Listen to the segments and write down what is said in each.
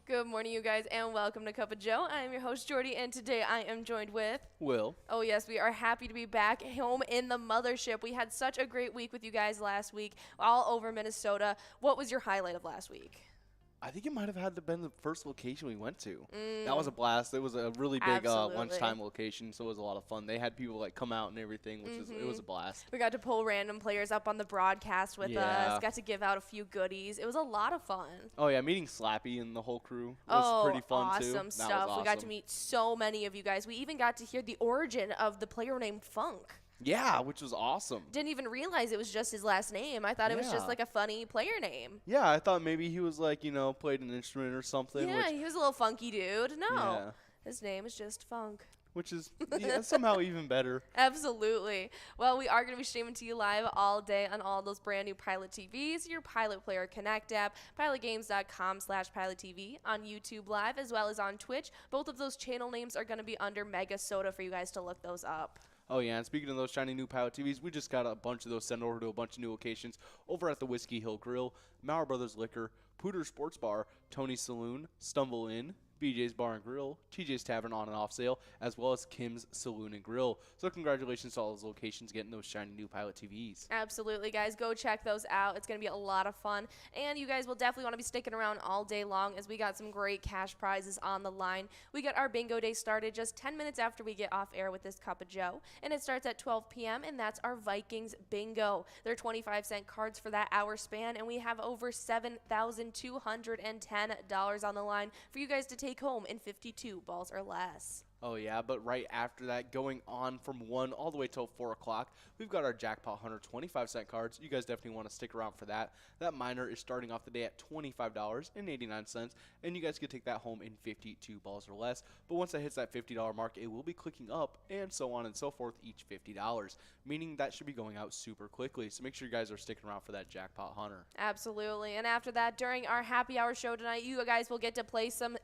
Good morning, you guys, and welcome to Cup of Joe. I am your host, Jordy, and today I am joined with Will. Oh, yes, we are happy to be back home in the mothership. We had such a great week with you guys last week, all over Minnesota. What was your highlight of last week? I think it might have had to been the first location we went to. That was a blast. It was a really big Absolutely. lunchtime location, so it was a lot of fun. They had people come out and everything, which it was a blast. We got to pull random players up on the broadcast with us, got to give out a few goodies. It was a lot of fun. Oh yeah, meeting Slappy and the whole crew was pretty fun too. Awesome stuff. We got to meet so many of you guys. We even got to hear the origin of the player named Funk. Yeah, which was awesome. Didn't even realize it was just his last name. I thought it was just like a funny player name. Yeah, I thought maybe he was played an instrument or something. Yeah, he was a little funky dude. No, Yeah. His name is just Funk. Which is somehow even better. Absolutely. Well, we are going to be streaming to you live all day on all those brand new Pilot TVs, your Pilot Player Connect app, pilotgames.com/PilotTV, on YouTube Live, as well as on Twitch. Both of those channel names are going to be under MegaSota for you guys to look those up. Oh, yeah, and speaking of those shiny new Pilot TVs, we just got a bunch of those sent over to a bunch of new locations over at the Whiskey Hill Grill, Maurer Brothers Liquor, Pooter Sports Bar, Tony's Saloon, Stumble Inn, BJ's Bar and Grill, TJ's Tavern on and off sale, as well as Kim's Saloon and Grill. So congratulations to all those locations getting those shiny new Pilot TVs. Absolutely, guys. Go check those out. It's going to be a lot of fun. And you guys will definitely want to be sticking around all day long as we got some great cash prizes on the line. We got our bingo day started just 10 minutes after we get off air with this Cup of Joe. And it starts at 12 p.m., and that's our Vikings bingo. They're 25-cent cards for that hour span, and we have over $7,210 on the line for you guys to take home in 52 balls or less. Oh, yeah, but right after that, going on from 1 all the way till 4 o'clock, we've got our Jackpot Hunter 25-cent cards. You guys definitely want to stick around for that. That minor is starting off the day at $25.89, and you guys can take that home in 52 balls or less. But once that hits that $50 mark, it will be clicking up, and so on and so forth, each $50, meaning that should be going out super quickly. So make sure you guys are sticking around for that Jackpot Hunter. Absolutely. And after that, during our happy hour show tonight, you guys will get to play some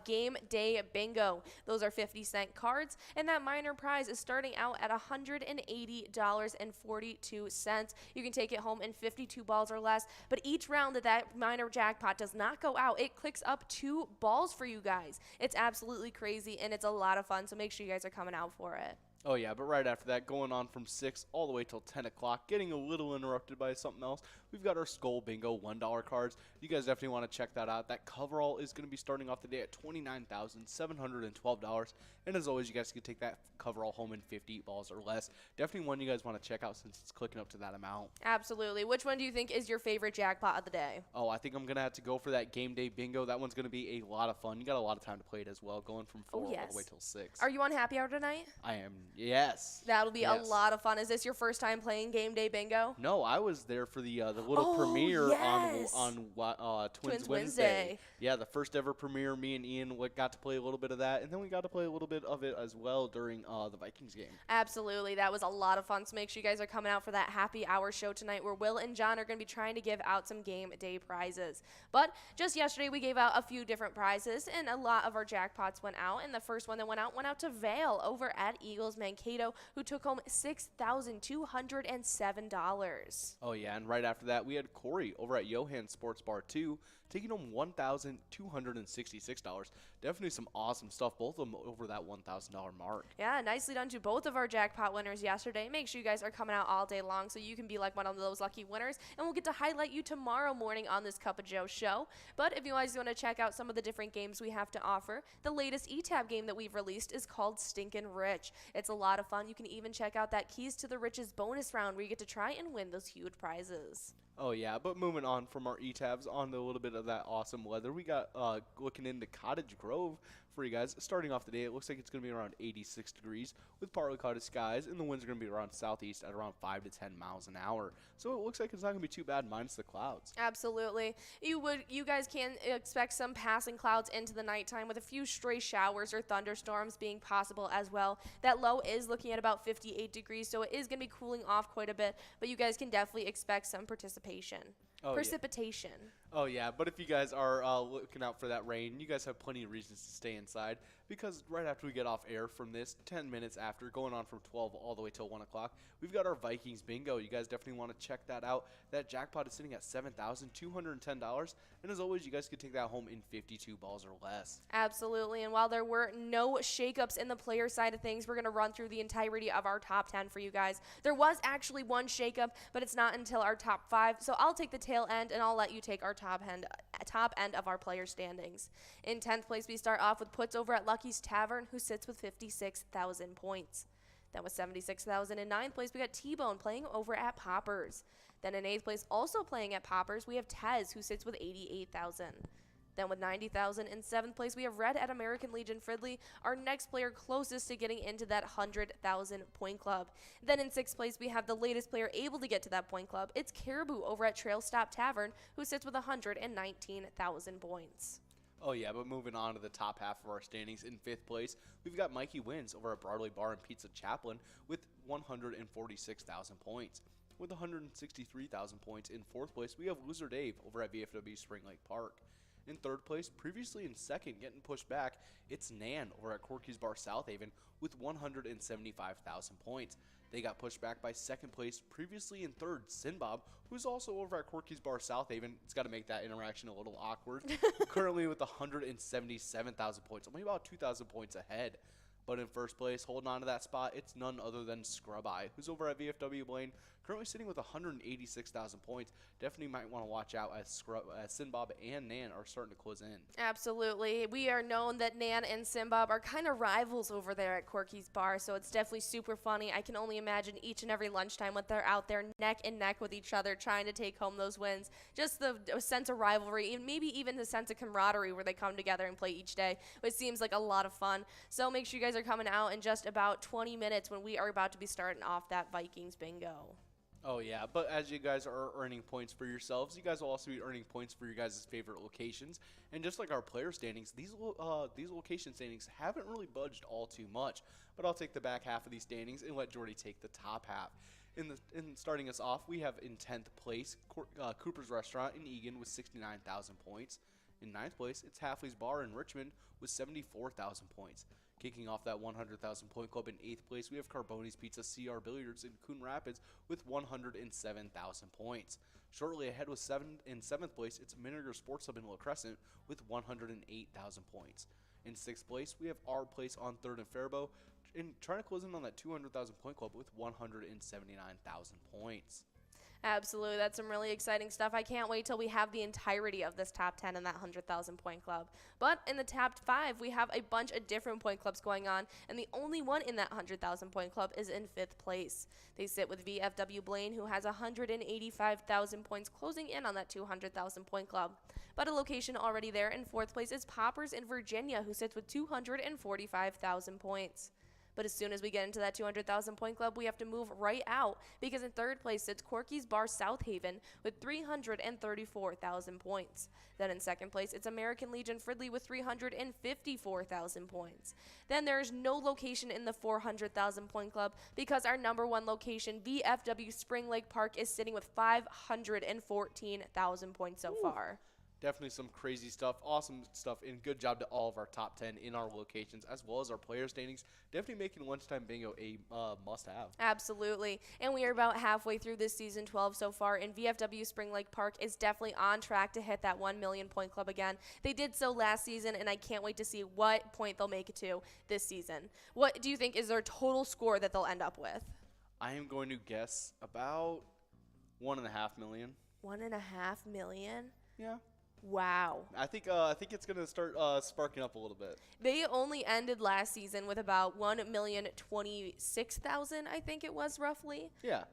game day bingo. Those are 50-cent cards, and that minor prize is starting out at $180.42. You can take it home in 52 balls or less, but each round that minor jackpot does not go out, it clicks up 2 balls for you guys. It's absolutely crazy, and it's a lot of fun, so make sure you guys are coming out for it. Oh, yeah, but right after that, going on from 6 all the way till 10 o'clock, getting a little interrupted by something else, we've got our Skull Bingo $1 cards. You guys definitely want to check that out. That coverall is going to be starting off the day at $29,712. And as always, you guys can take that coverall home in 50 balls or less. Definitely one you guys want to check out since it's clicking up to that amount. Absolutely. Which one do you think is your favorite jackpot of the day? Oh, I think I'm going to have to go for that Game Day Bingo. That one's going to be a lot of fun. You got a lot of time to play it as well, going from 4 all the way till 6. Are you on happy hour tonight? I am. Yes. That'll be a lot of fun. Is this your first time playing Game Day Bingo? No, I was there for the little premiere on TwinsWinsDay. Yeah, the first ever premiere. Me and Ian got to play a little bit of that, and then we got to play a little bit of it as well during the Vikings game. Absolutely. That was a lot of fun. So make sure you guys are coming out for that happy hour show tonight where Will and John are going to be trying to give out some game day prizes. But just yesterday we gave out a few different prizes, and a lot of our jackpots went out. And the first one that went out to Vale over at Eagles Mankato, who took home $6,207. Oh, yeah, and right after that, we had Corey over at Johan Sports Bar 2, taking home $1,266. Definitely some awesome stuff, both of them over that $1,000 mark. Yeah, nicely done to both of our jackpot winners yesterday. Make sure you guys are coming out all day long so you can be like one of those lucky winners, and we'll get to highlight you tomorrow morning on this Cup of Joe show. But if you guys want to check out some of the different games we have to offer, the latest eTab game that we've released is called Stinkin' Rich. It's a lot of fun. You can even check out that Keys to the Riches bonus round where you get to try and win those huge prizes. Oh, yeah, but moving on from our eTabs on to a little bit of that awesome weather, we got looking into Cottage Grove for you guys. Starting off the day, it looks like it's going to be around 86 degrees with partly cloudy skies, and the winds are going to be around southeast at around 5 to 10 miles an hour. So it looks like it's not going to be too bad minus the clouds. Absolutely. You guys can expect some passing clouds into the nighttime with a few stray showers or thunderstorms being possible as well. That low is looking at about 58 degrees, so it is going to be cooling off quite a bit, but you guys can definitely expect some precipitation. Oh, precipitation. Oh, yeah, but if you guys are looking out for that rain, you guys have plenty of reasons to stay inside because right after we get off air from this, 10 minutes after, going on from 12 all the way till 1 o'clock, we've got our Vikings bingo. You guys definitely want to check that out. That jackpot is sitting at $7,210, and as always, you guys can take that home in 52 balls or less. Absolutely, and while there were no shakeups in the player side of things, we're going to run through the entirety of our top 10 for you guys. There was actually one shakeup, but it's not until our top 5, so I'll take the tail end, and I'll let you take our top end of our player standings. In 10th place, we start off with Puts over at Lucky's Tavern, who sits with 56,000 points. Then with 76,000 in 9th place, we got T-Bone playing over at Poppers. Then in 8th place, also playing at Poppers, we have Tez, who sits with 88,000. Then with 90,000 in 7th place, we have Red at American Legion Fridley, our next player closest to getting into that 100,000 point club. Then in 6th place, we have the latest player able to get to that point club. It's Caribou over at Trail Stop Tavern, who sits with 119,000 points. Oh, yeah, but moving on to the top half of our standings, in 5th place, we've got Mikey Wins over at Broadway Bar and Pizza Chaplain with 146,000 points. With 163,000 points in 4th place, we have Loser Dave over at VFW Spring Lake Park. In 3rd place, previously in 2nd, getting pushed back, it's Nan over at Corky's Bar South Haven with 175,000 points. They got pushed back by 2nd place, previously in 3rd, Sinbob, who's also over at Corky's Bar South Haven. It's got to make that interaction a little awkward. Currently with 177,000 points, only about 2,000 points ahead. But in 1st place, holding on to that spot, it's none other than Scrub Eye, who's over at VFW Blaine, currently sitting with 186,000 points. Definitely might want to watch out as Sinbob and Nan are starting to close in. Absolutely. We are known that Nan and Sinbob are kind of rivals over there at Corky's Bar, so it's definitely super funny. I can only imagine each and every lunchtime when they're out there neck and neck with each other trying to take home those wins. Just the sense of rivalry, and maybe even the sense of camaraderie where they come together and play each day, which seems like a lot of fun. So make sure you guys are coming out in just about 20 minutes when we are about to be starting off that Vikings bingo. Oh, yeah, but as you guys are earning points for yourselves, you guys will also be earning points for your guys' favorite locations. And just like our player standings, these location standings haven't really budged all too much. But I'll take the back half of these standings and let Jordy take the top half. In starting us off, we have in 10th place, Cooper's Restaurant in Egan with 69,000 points. In 9th place, it's Halfley's Bar in Richmond with 74,000 points. Kicking off that 100,000 point club in 8th place, we have Carboni's Pizza CR Billiards in Coon Rapids with 107,000 points. Shortly ahead with 7th place, it's Miniger Sports Hub in La Crescent with 108,000 points. In 6th place, we have Our Place on 3rd and Faribault, and trying to close in on that 200,000 point club with 179,000 points. Absolutely. That's some really exciting stuff. I can't wait till we have the entirety of this top 10 in that 100,000 point club. But in the top 5, we have a bunch of different point clubs going on, and the only one in that 100,000 point club is in 5th place. They sit with VFW Blaine, who has 185,000 points, closing in on that 200,000 point club. But a location already there in 4th place is Poppers in Virginia, who sits with 245,000 points. But as soon as we get into that 200,000 point club, we have to move right out because in 3rd place sits Corky's Bar South Haven with 334,000 points. Then in 2nd place, it's American Legion Fridley with 354,000 points. Then there's no location in the 400,000 point club because our number 1 location, VFW Spring Lake Park, is sitting with 514,000 points so far. Definitely some crazy stuff, awesome stuff, and good job to all of our top 10 in our locations as well as our player standings. Definitely making lunchtime bingo a must-have. Absolutely. And we are about halfway through this season 12 so far, and VFW Spring Lake Park is definitely on track to hit that 1 million point club again. They did so last season, and I can't wait to see what point they'll make it to this season. What do you think is their total score that they'll end up with? I am going to guess about 1.5 million. 1.5 million? Yeah. Wow. I think it's gonna start sparking up a little bit. They only ended last season with about 1,026,000, I think it was roughly. Yeah.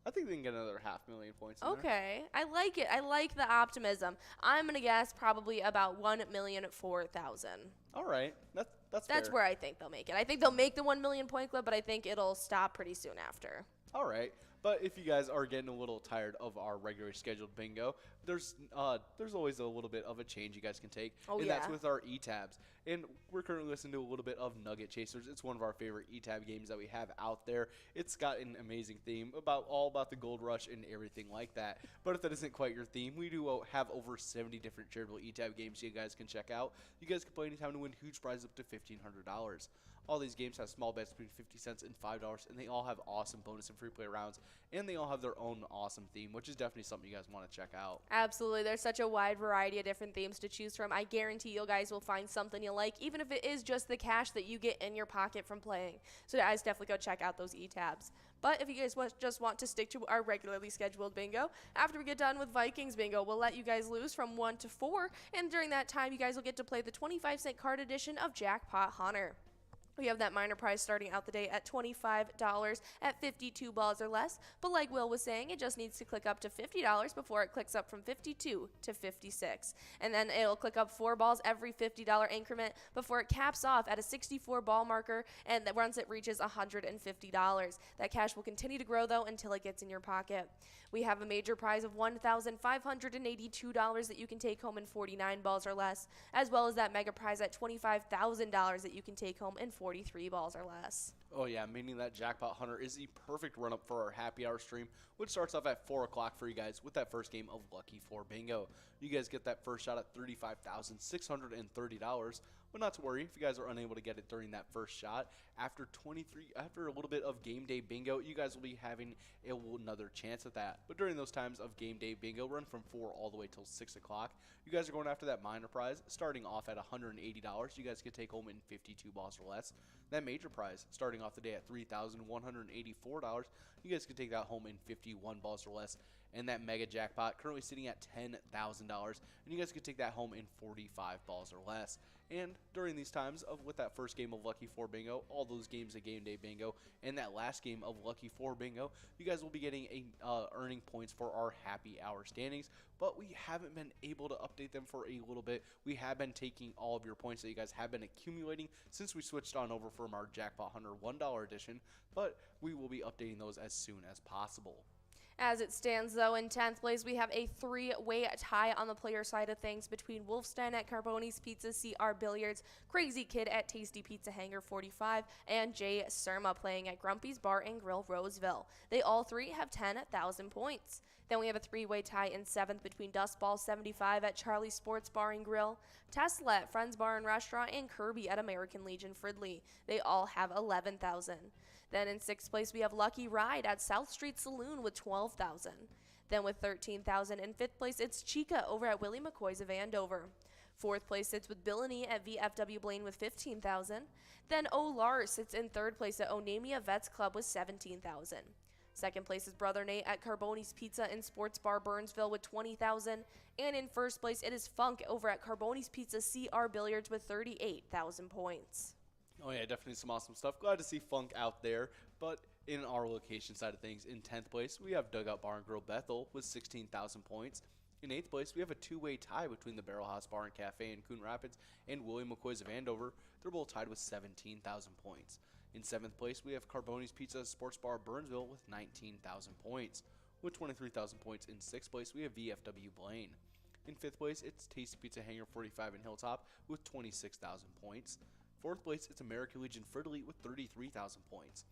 I think they can get another 500,000 points. Okay. I like it. I like the optimism. I'm gonna guess probably about 1,004,000. All right. That's fair. Where I think they'll make it. I think they'll make the 1 million point club, but I think it'll stop pretty soon after. All right. But if you guys are getting a little tired of our regularly scheduled bingo, there's always a little bit of a change you guys can take, and that's with our e-tabs. And we're currently listening to a little bit of Nugget Chasers. It's one of our favorite e-tab games that we have out there. It's got an amazing theme all about the gold rush and everything like that. But if that isn't quite your theme, we do have over 70 different charitable e-tab games you guys can check out. You guys can play anytime to win huge prizes up to $1,500. All these games have small bets between 50 cents and $5, and they all have awesome bonus and free play rounds, and they all have their own awesome theme, which is definitely something you guys want to check out. Absolutely. There's such a wide variety of different themes to choose from. I guarantee you guys will find something you like, even if it is just the cash that you get in your pocket from playing. So guys, definitely go check out those e-tabs. But if you guys just want to stick to our regularly scheduled bingo, after we get done with Vikings bingo, we'll let you guys lose from 1 to 4, and during that time, you guys will get to play the 25-cent card edition of Jackpot Hunter. We have that minor prize starting out the day at $25 at 52 balls or less. But like Will was saying, it just needs to click up to $50 before it clicks up from 52 to 56. And then it'll click up 4 balls every $50 increment before it caps off at a 64 ball marker, and once it reaches $150. That cash will continue to grow, though, until it gets in your pocket. We have a major prize of $1,582 that you can take home in 49 balls or less, as well as that mega prize at $25,000 that you can take home in 43 balls or less. Oh yeah, meaning that Jackpot Hunter is the perfect run-up for our happy hour stream, which starts off at 4 o'clock for you guys with that first game of Lucky 4 Bingo. You guys get that first shot at $35,630. But not to worry, if you guys are unable to get it during that first shot, after a little bit of game day bingo, you guys will be having another chance at that. But during those times of game day bingo, run from 4 all the way till 6 o'clock. You guys are going after that minor prize, starting off at $180. You guys can take home in 52 balls or less. That major prize, starting off the day at $3,184. You guys can take that home in 51 balls or less. And that mega jackpot currently sitting at $10,000, and you guys can take that home in 45 balls or less. And during these times with that first game of Lucky 4 Bingo, all those games of Game Day Bingo, and that last game of Lucky 4 Bingo, you guys will be getting earning points for our happy hour standings. But we haven't been able to update them for a little bit. We have been taking all of your points that you guys have been accumulating since we switched on over from our Jackpot Hunter $1 edition, but we will be updating those as soon as possible. As it stands, though, in 10th place, we have a 3-way tie on the player side of things between Wolfstein at Carboni's Pizza, CR Billiards, Crazy Kid at Tasty Pizza Hangar 45, and Jay Surma playing at Grumpy's Bar and Grill, Roseville. They all three have 10,000 points. Then we have a 3-way tie in 7th between Dustball 75 at Charlie's Sports Bar and Grill, Tesla at Friends Bar and Restaurant, and Kirby at American Legion Fridley. They all have 11,000. Then in 6th place, we have Lucky Ride at South Street Saloon with 12,000. Then with 13,000 in 5th place, it's Chica over at Willie McCoy's of Andover. 4th place sits with Billany at VFW Blaine with 15,000. Then O'Lar sits in 3rd place at Onamia Vets Club with 17,000. 2nd place is Brother Nate at Carboni's Pizza and Sports Bar Burnsville with 20,000. And in 1st place, it is Funk over at Carboni's Pizza CR Billiards with 38,000 points. Oh yeah, definitely some awesome stuff. Glad to see Funk out there. But in our location side of things, in 10th place, we have Dugout Bar and Grill Bethel with 16,000 points. In 8th place, we have a 2-way tie between the Barrel House Bar and Cafe in Coon Rapids and William McCoy's of Andover. They're both tied with 17,000 points. In 7th place, we have Carboni's Pizza Sports Bar Burnsville with 19,000 points. With 23,000 points in 6th place, we have VFW Blaine. In 5th place, it's Tasty Pizza Hangar 45 in Hilltop with 26,000 points. 4th place, it's American Legion Fridley with 33,000 points.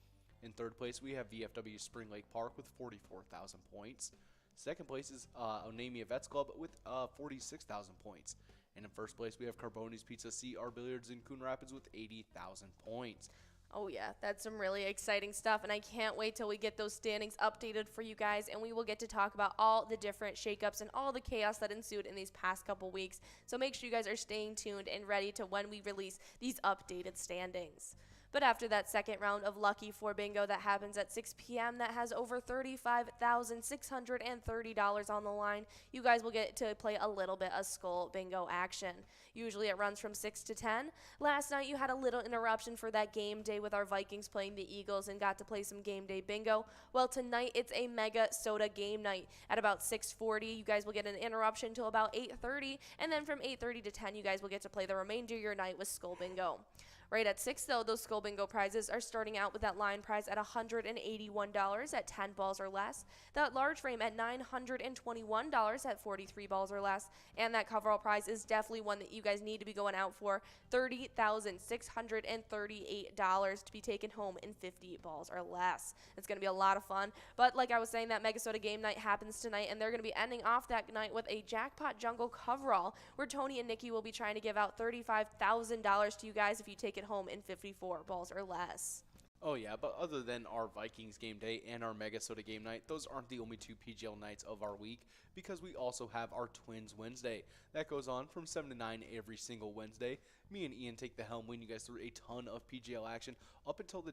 In 3rd place, we have VFW Spring Lake Park with 44,000 points. 2nd place is Onamia Vets Club with 46,000 points. And in 1st place, we have Carboni's Pizza CR Billiards in Coon Rapids with 80,000 points. Oh yeah, that's some really exciting stuff, and I can't wait till we get those standings updated for you guys, and we will get to talk about all the different shakeups and all the chaos that ensued in these past couple weeks. So make sure you guys are staying tuned and ready to when we release these updated standings. But after that second round of Lucky 4 Bingo that happens at 6 p.m. that has over $35,630 on the line, you guys will get to play a little bit of Skull Bingo action. Usually it runs from 6 to 10. Last night you had a little interruption for that game day with our Vikings playing the Eagles and got to play some game day bingo. Well, tonight it's a MegaSota game night at about 6:40. You guys will get an interruption till about 8:30, and then from 8:30 to 10 you guys will get to play the remainder of your night with Skull Bingo. Right at 6, though, those Skull Bingo prizes are starting out with that line prize at $181 at 10 balls or less, that large frame at $921 at 43 balls or less, and that coverall prize is definitely one that you guys need to be going out for, $30,638 to be taken home in 50 balls or less. It's going to be a lot of fun, but like I was saying, that MegaSota game night happens tonight, and they're going to be ending off that night with a Jackpot Jungle coverall, where Tony and Nikki will be trying to give out $35,000 to you guys if you take it home in 54 balls or less. Oh yeah, but other than our Vikings game day and our MegaSota game night, those aren't the only two PGL nights of our week, because we also have our Twins Wednesday. That goes on from 7 to 9 every single Wednesday. Me and Ian take the helm, leading you guys through a ton of PGL action up until the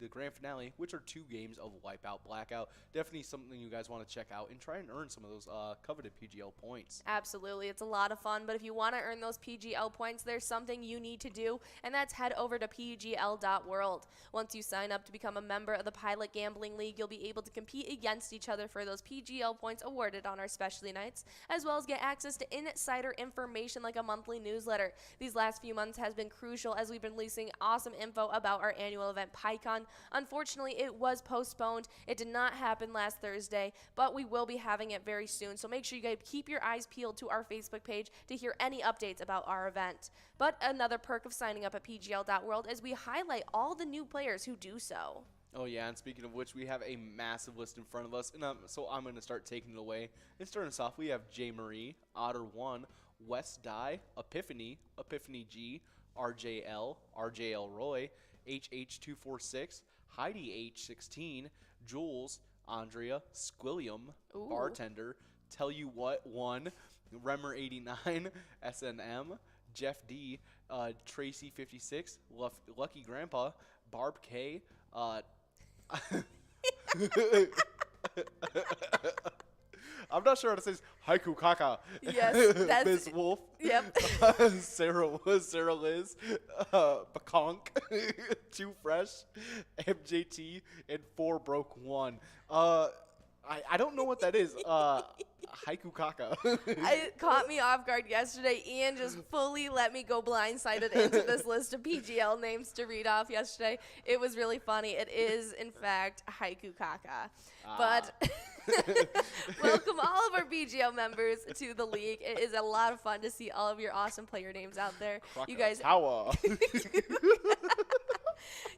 grand finale, which are 2 games of Wipeout Blackout. Definitely something you guys want to check out and try and earn some of those coveted PGL points. Absolutely. It's a lot of fun, but if you want to earn those PGL points, there's something you need to do, and that's head over to pgl.world. Once you sign up to become a member of the Pilot Gambling League, you'll be able to compete against each other for those PGL points awarded on our specialty nights, as well as get access to insider information like a monthly newsletter. These last few months has been crucial as we've been releasing awesome info about our annual event, PyCon. Unfortunately, it was postponed. It did not happen last Thursday, but we will be having it very soon. So make sure you guys keep your eyes peeled to our Facebook page to hear any updates about our event. But another perk of signing up at pgl.world is we highlight all the new players who do so. Oh yeah, and speaking of which, we have a massive list in front of us, and so I'm going to start taking it away. And starting us off, we have J. Marie, Otter1, West Die, Epiphany, Epiphany G, RJL, RJL Roy, HH246, Heidi H16, Jules, Andrea, Squilliam, Ooh. Bartender, Tell You What 1, Remmer89, SNM, Jeff D, Tracy 56, Lucky Grandpa, Barb K, I'm not sure how to say this. Haiku Kaka. Yes, that's Ms. Wolf. Yep. Sarah Liz. Bakonk. Too Fresh. MJT. And 4 Broke 1. I don't know what that is. Haiku Kaka. It caught me off guard yesterday. Ian just fully let me go blindsided into this list of PGL names to read off yesterday. It was really funny. It is, in fact, Haiku Kaka. But welcome all of our PGL members to the league. It is a lot of fun to see all of your awesome player names out there. You guys,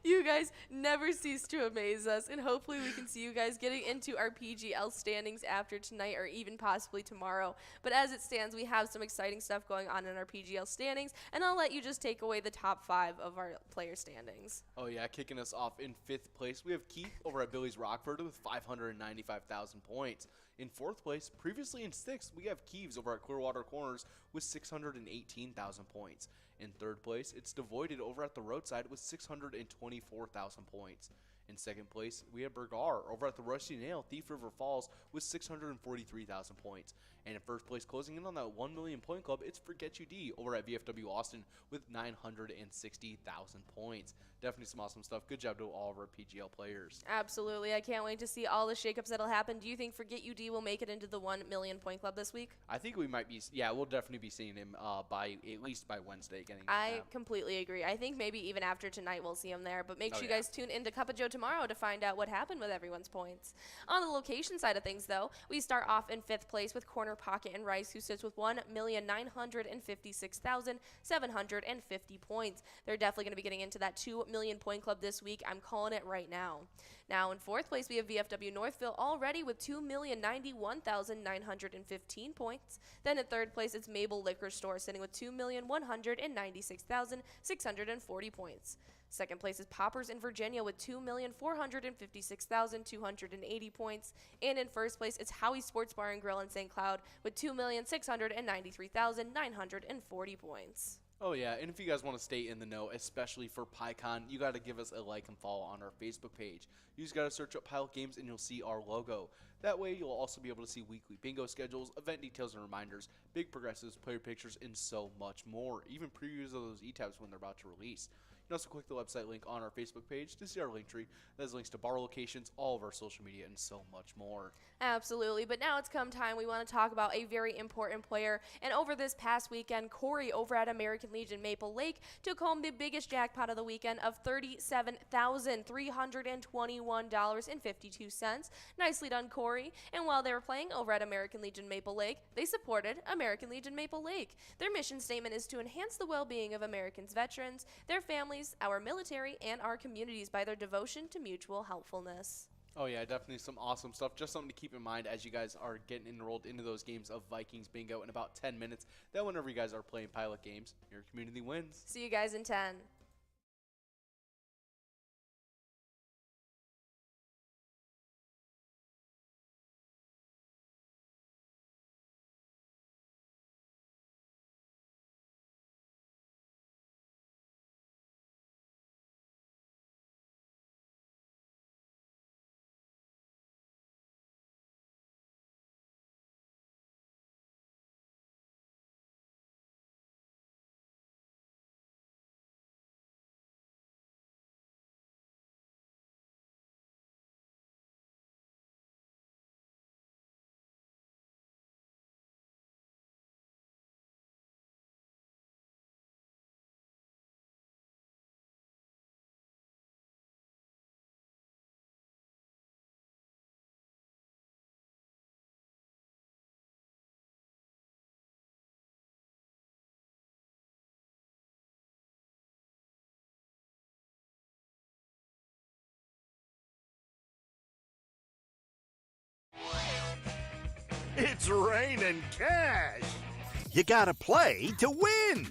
you guys never cease to amaze us, and hopefully we can see you guys getting into our PGL standings after tonight or even possibly tomorrow. But as it stands, we have some exciting stuff going on in our PGL standings, and I'll let you just take away the top 5 of our player standings. Oh yeah, kicking us off in 5th place, we have Keith over at Billy's Rockford with 595,000 points. In 4th place, previously in 6th, we have Keeves over at Clearwater Corners with 618,000 points. In 3rd place, it's Devoided over at the Roadside with 624,000 points. In 2nd place, we have Bergar over at the Rusty Nail, Thief River Falls with 643,000 points. And in 1st place, closing in on that 1 million point club, it's Forget You D over at VFW Austin with 960,000 points. Definitely some awesome stuff. Good job to all of our PGL players. Absolutely. I can't wait to see all the shakeups that'll happen. Do you think Forget You D will make it into the 1 million point club this week? I think we might be, yeah, we'll definitely be seeing him at least by Wednesday. I completely agree. I think maybe even after tonight we'll see him there. But make sure you guys tune into Cup of Joe tomorrow to find out what happened with everyone's points. On the location side of things, though, we start off in 5th place with Corner Pocket and Rice, who sits with 1,956,750 points. They're definitely going to be getting into that 2 million point club this week. I'm calling it right now. Now in 4th place, we have VFW Northville already with 2,091,915 points. Then in 3rd place, it's Mabel Liquor Store sitting with 2,196,640 points. 2nd place is Poppers in Virginia with 2,456,280 points. And in 1st place, it's Howie Sports Bar and Grill in St. Cloud with 2,693,940 points. Oh yeah, and if you guys want to stay in the know, especially for PyCon, you got to give us a like and follow on our Facebook page. You just got to search up Pilot Games and you'll see our logo. That way you'll also be able to see weekly bingo schedules, event details and reminders, big progressives, player pictures, and so much more. Even previews of those e-tabs when they're about to release. And also click the website link on our Facebook page to see our link tree. That has links to bar locations, all of our social media, and so much more. Absolutely, but now it's come time we want to talk about a very important player. And over this past weekend, Corey over at American Legion Maple Lake took home the biggest jackpot of the weekend of $37,321.52. Nicely done, Corey. And while they were playing over at American Legion Maple Lake, they supported American Legion Maple Lake. Their mission statement is to enhance the well-being of Americans' veterans, their families, our military, and our communities by their devotion to mutual helpfulness. Oh yeah, definitely some awesome stuff. Just something to keep in mind as you guys are getting enrolled into those games of Vikings Bingo in about 10 minutes. That whenever you guys are playing pilot games, your community wins. See you guys in 10. It's raining cash. You gotta play to win.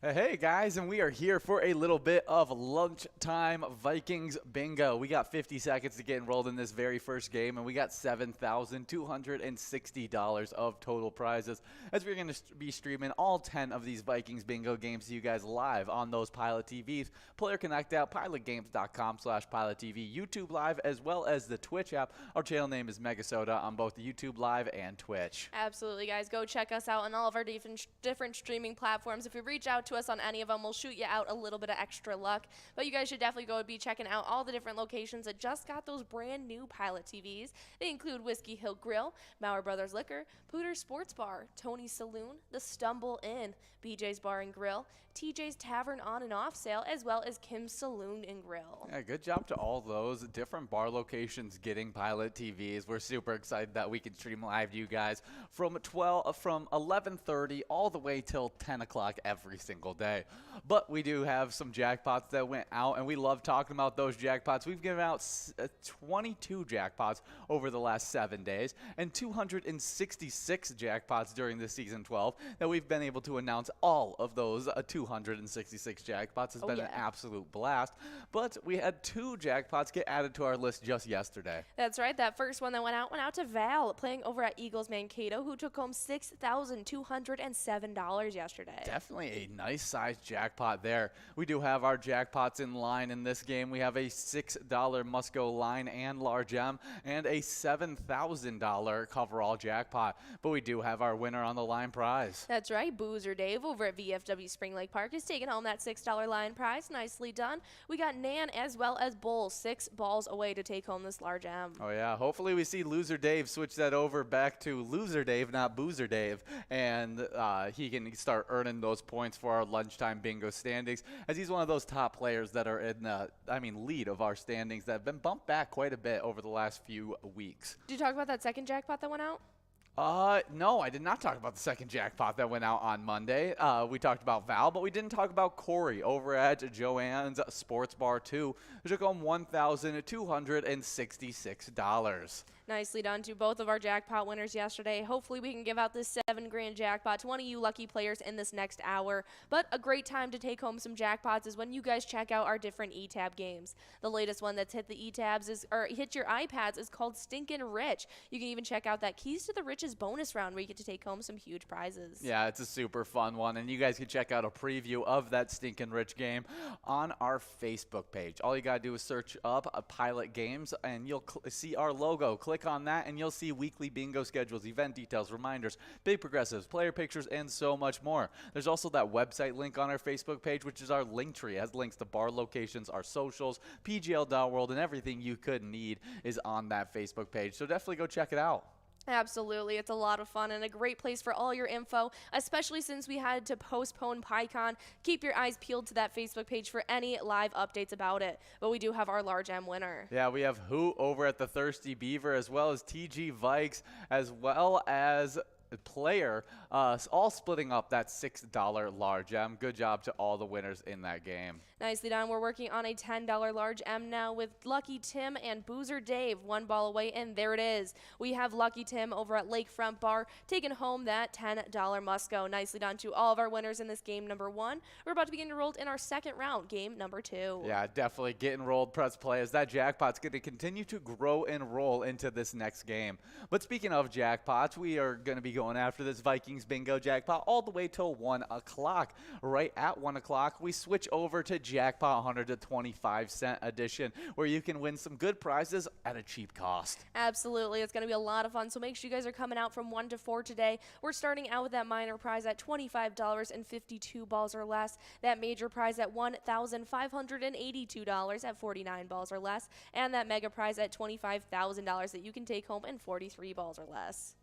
Hey guys, and we are here for a little bit of lunchtime Vikings bingo. We got 50 seconds to get enrolled in this very first game, and we got $7,260 of total prizes as we're going to be streaming all 10 of these Vikings bingo games to you guys live on those Pilot TVs. Player Connect app, pilotgames.com/PilotTV, YouTube Live, as well as the Twitch app. Our channel name is MegaSota on both YouTube Live and Twitch. Absolutely, guys. Go check us out on all of our different streaming platforms. If you reach out to us on any of them, we'll shoot you out a little bit of extra luck. But you guys should definitely go be checking out all the different locations that just got those brand new Pilot TVs. They include Whiskey Hill Grill, Maurer Brothers Liquor, Pooter's Sports Bar, Tony's Saloon, The Stumble Inn, BJ's Bar and Grill, TJ's Tavern on and off sale, as well as Kim's Saloon and Grill. Yeah, good job to all those different bar locations getting Pilot TVs. We're super excited that we can stream live to you guys from 11:30 all the way till 10 o'clock every single day. But we do have some jackpots that went out, and we love talking about those jackpots. We've given out 22 jackpots over the last 7 days and 266 jackpots during the season 12 that we've been able to announce all of those 266 jackpots. It's Oh, been yeah. an absolute blast. But we had 2 jackpots get added to our list just yesterday. That's right. That first one that went out to Val, playing over at Eagles Mankato, who took home $6,207 yesterday. Definitely a nice sized jackpot there. We do have our jackpots in line in this game. We have a $6 must-go line and large M and a $7,000 coverall jackpot. But we do have our winner on the line prize. That's right. Boozer Dave over at VFW Spring Lake Park is taking home that $6 line prize. Nicely done. We got Nan as well as Bull, 6 balls away to take home this large M. Oh, yeah. Hopefully we see Loser Dave switch that over back to Loser Dave, not Boozer Dave, and he can start earning those points for our lunchtime bingo standings, as he's one of those top players that are in the, lead of our standings that have been bumped back quite a bit over the last few weeks. Did you talk about that second jackpot that went out? No, I did not talk about the second jackpot that went out on Monday. We talked about Val, but we didn't talk about Corey over at Joanne's Sports Bar 2, who took home $1,266. Nicely done to both of our jackpot winners yesterday. Hopefully we can give out this $7,000 jackpot to one of you lucky players in this next hour. But a great time to take home some jackpots is when you guys check out our different eTab games. The latest one that's hit the eTabs hit your iPads is called Stinkin' Rich. You can even check out that Keys to the Riches bonus round where you get to take home some huge prizes. Yeah, it's a super fun one, and you guys can check out a preview of that Stinkin' Rich game on our Facebook page. All you gotta do is search up Pilot Games, and you'll see our logo. Click on that and you'll see weekly bingo schedules, event details, reminders, big progressives, player pictures, and so much more. There's also that website link on our Facebook page, which is our link tree. It has links to bar locations, our socials, PGL.world, and everything you could need is on that Facebook page. So definitely go check it out. Absolutely. It's a lot of fun and a great place for all your info, especially since we had to postpone PyCon. Keep your eyes peeled to that Facebook page for any live updates about it. But we do have our large M winner. Yeah, we have Who over at the Thirsty Beaver, as well as TG Vikes, as well as Player, all splitting up that $6 large M. Good job to all the winners in that game. Nicely done. We're working on a $10 large M now with Lucky Tim and Boozer Dave, 1 ball away, and there it is. We have Lucky Tim over at Lakefront Bar taking home that $10 must-go. Nicely done to all of our winners in this game number 1. We're about to begin enrolled in our second round, game number 2. Yeah, definitely get enrolled, press play, as that jackpot's going to continue to grow and roll into this next game. But speaking of jackpots, we are going to be going after this Vikings bingo jackpot all the way till 1 o'clock. Right at 1 o'clock, we switch over to Jackpot 125-cent edition, where you can win some good prizes at a cheap cost. Absolutely. It's going to be a lot of fun, so make sure you guys are coming out from 1 to 4 today. We're starting out with that minor prize at $25 and 52 balls or less, that major prize at $1,582 at 49 balls or less, and that mega prize at $25,000 that you can take home in 43 balls or less.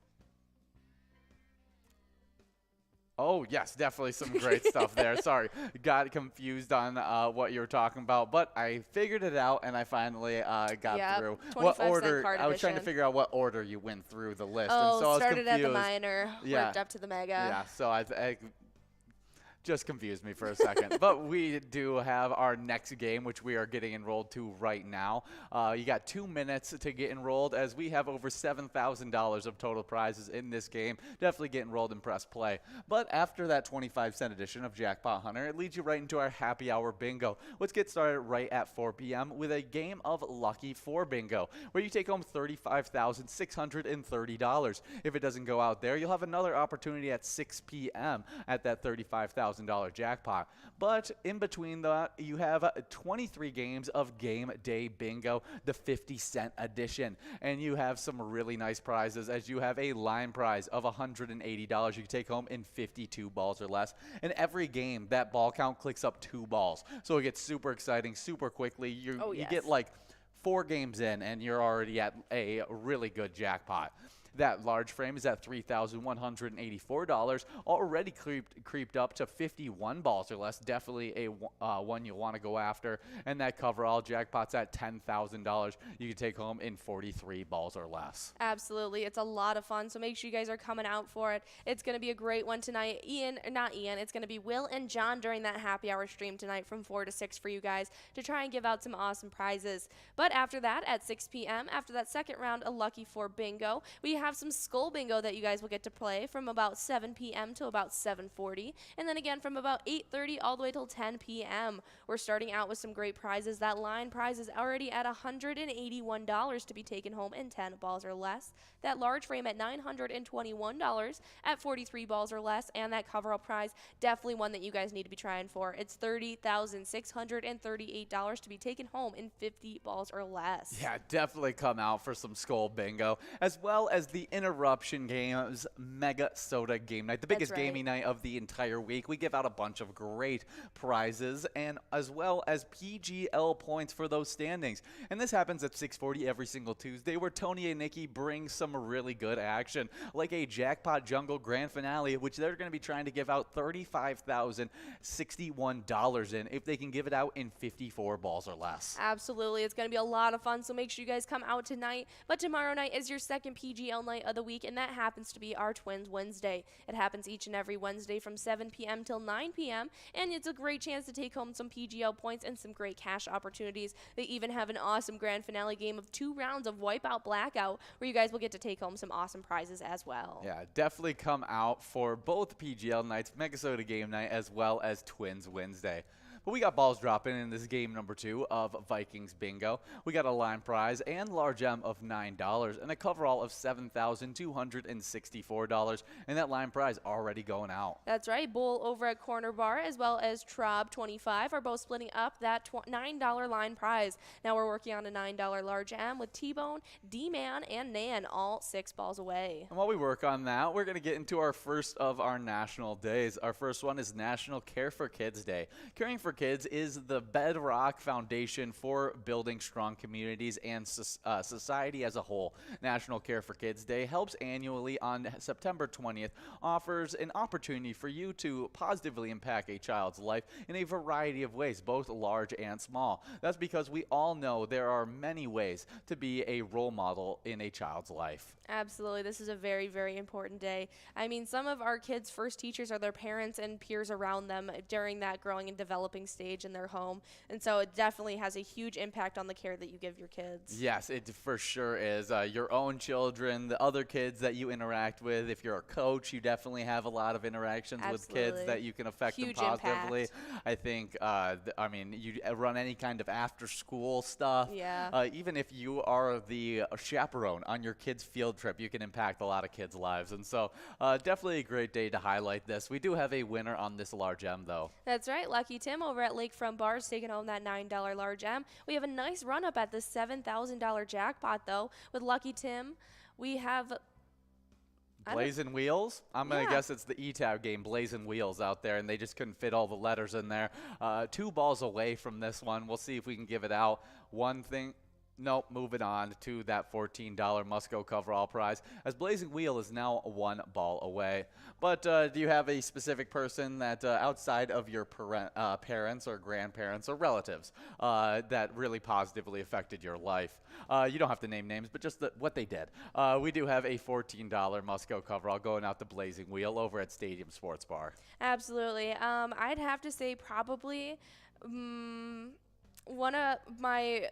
Oh, yes, definitely some great stuff there. Sorry, got confused on what you were talking about, but I figured it out, and I finally got through. What order? I was trying to figure out what order you went through the list. Oh, and so started I was at the minor, worked up to the mega. Yeah, so I just confused me for a second. But we do have our next game, which we are getting enrolled to right now. You got 2 minutes to get enrolled, as we have over $7,000 of total prizes in this game. Definitely get enrolled and press play. But after that 25-cent edition of Jackpot Hunter, it leads you right into our happy hour bingo. Let's get started right at 4 p.m. with a game of Lucky 4 Bingo, where you take home $35,630. If it doesn't go out there, you'll have another opportunity at 6 p.m. at that $35,000 jackpot. But in between that, you have 23 games of Game Day Bingo, the 50-cent edition. And you have some really nice prizes, as you have a line prize of $180 you can take home in 52 balls or less. And every game, that ball count clicks up 2 balls. So it gets super exciting super quickly. You get like 4 games in, and you're already at a really good jackpot. That large frame is at $3,184, already creeped up to 51 balls or less. Definitely a one you'll want to go after. And that coverall jackpot's at $10,000. You can take home in 43 balls or less. Absolutely. It's a lot of fun, so make sure you guys are coming out for it. It's going to be a great one tonight. It's going to be Will and John during that happy hour stream tonight from 4 to 6 for you guys to try and give out some awesome prizes. But after that, at 6 p.m., after that second round of Lucky 4 Bingo, we have some Skull Bingo that you guys will get to play from about 7 p.m. to about 7:40, and then again from about 8:30 all the way till 10 p.m. We're starting out with some great prizes. That line prize is already at $181 to be taken home in 10 balls or less. That large frame at $921 at 43 balls or less, and that cover-up prize, definitely one that you guys need to be trying for. It's $30,638 to be taken home in 50 balls or less. Yeah, definitely come out for some Skull Bingo, as well as the Interruption Games MegaSota Game Night, the biggest gaming night of the entire week. We give out a bunch of great prizes, and as well as PGL points for those standings. And this happens at 6:40 every single Tuesday, where Tony and Nikki bring some really good action, like a Jackpot Jungle Grand Finale, which they're going to be trying to give out $35,061 in if they can give it out in 54 balls or less. Absolutely. It's going to be a lot of fun, so make sure you guys come out tonight. But tomorrow night is your second PGL night of the week, and that happens to be our Twins Wednesday. It happens each and every Wednesday from 7 p.m. till 9 p.m., and it's a great chance to take home some PGL points and some great cash opportunities. They even have an awesome grand finale game of 2 rounds of Wipeout Blackout, where you guys will get to take home some awesome prizes as well. Yeah, definitely come out for both PGL nights, MegaSota Game Night, as well as Twins Wednesday. But we got balls dropping in this game number 2 of Vikings Bingo. We got a line prize and large M of $9 and a coverall of $7,264. And that line prize already going out. That's right. Bull over at Corner Bar as well as Trob 25 are both splitting up that $9 line prize. Now we're working on a $9 large M with T-Bone, D-Man, and Nan all 6 balls away. And while we work on that, we're going to get into our first of our national days. Our first one is National Care for Kids Day. Caring for Kids is the bedrock foundation for building strong communities and society as a whole. National Care for Kids Day helps annually on September 20th, offers an opportunity for you to positively impact a child's life in a variety of ways, both large and small. That's because we all know there are many ways to be a role model in a child's life. Absolutely. This is a very, very important day. I mean, some of our kids' first teachers are their parents and peers around them during that growing and developing stage in their home. And so it definitely has a huge impact on the care that you give your kids. Yes, it for sure is. Your own children, the other kids that you interact with. If you're a coach, you definitely have a lot of interactions with kids that you can affect Huge them positively. impact. I think, I mean, you run any kind of after-school stuff. Yeah. Even if you are the chaperone on your kid's field trip, you can impact a lot of kids' lives. And so definitely a great day to highlight this. We do have a winner on this large M, though. That's right. Lucky Tim over at Lakefront Bars taking home that $9 large M. We have a nice run up at the $7,000 jackpot, though. With Lucky Tim, we have Blazing Wheels? I'm going to guess it's the E-Tab game, Blazing Wheels out there, and they just couldn't fit all the letters in there. 2 balls away from this one. We'll see if we can give it out. One thing. Nope, moving on to that $14 Musco coverall prize, as Blazing Wheel is now 1 ball away. But do you have a specific person that outside of your parents or grandparents or relatives that really positively affected your life? You don't have to name names, but just what they did. We do have a $14 Musco coverall going out to Blazing Wheel over at Stadium Sports Bar. Absolutely. I'd have to say probably one of my,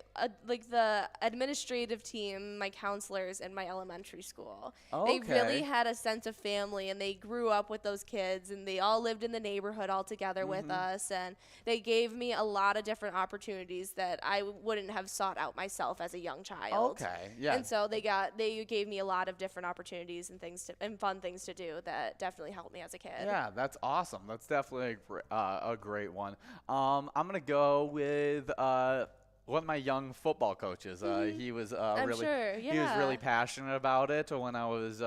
the administrative team, my counselors in my elementary school. Okay. They really had a sense of family, and they grew up with those kids, and they all lived in the neighborhood all together with us, and they gave me a lot of different opportunities that I wouldn't have sought out myself as a young child. Okay, yeah. And so they gave me a lot of different opportunities and fun things to do that definitely helped me as a kid. Yeah, that's awesome. That's definitely a great one. I'm going to go with one of my young football coaches. He was he was really passionate about it when I was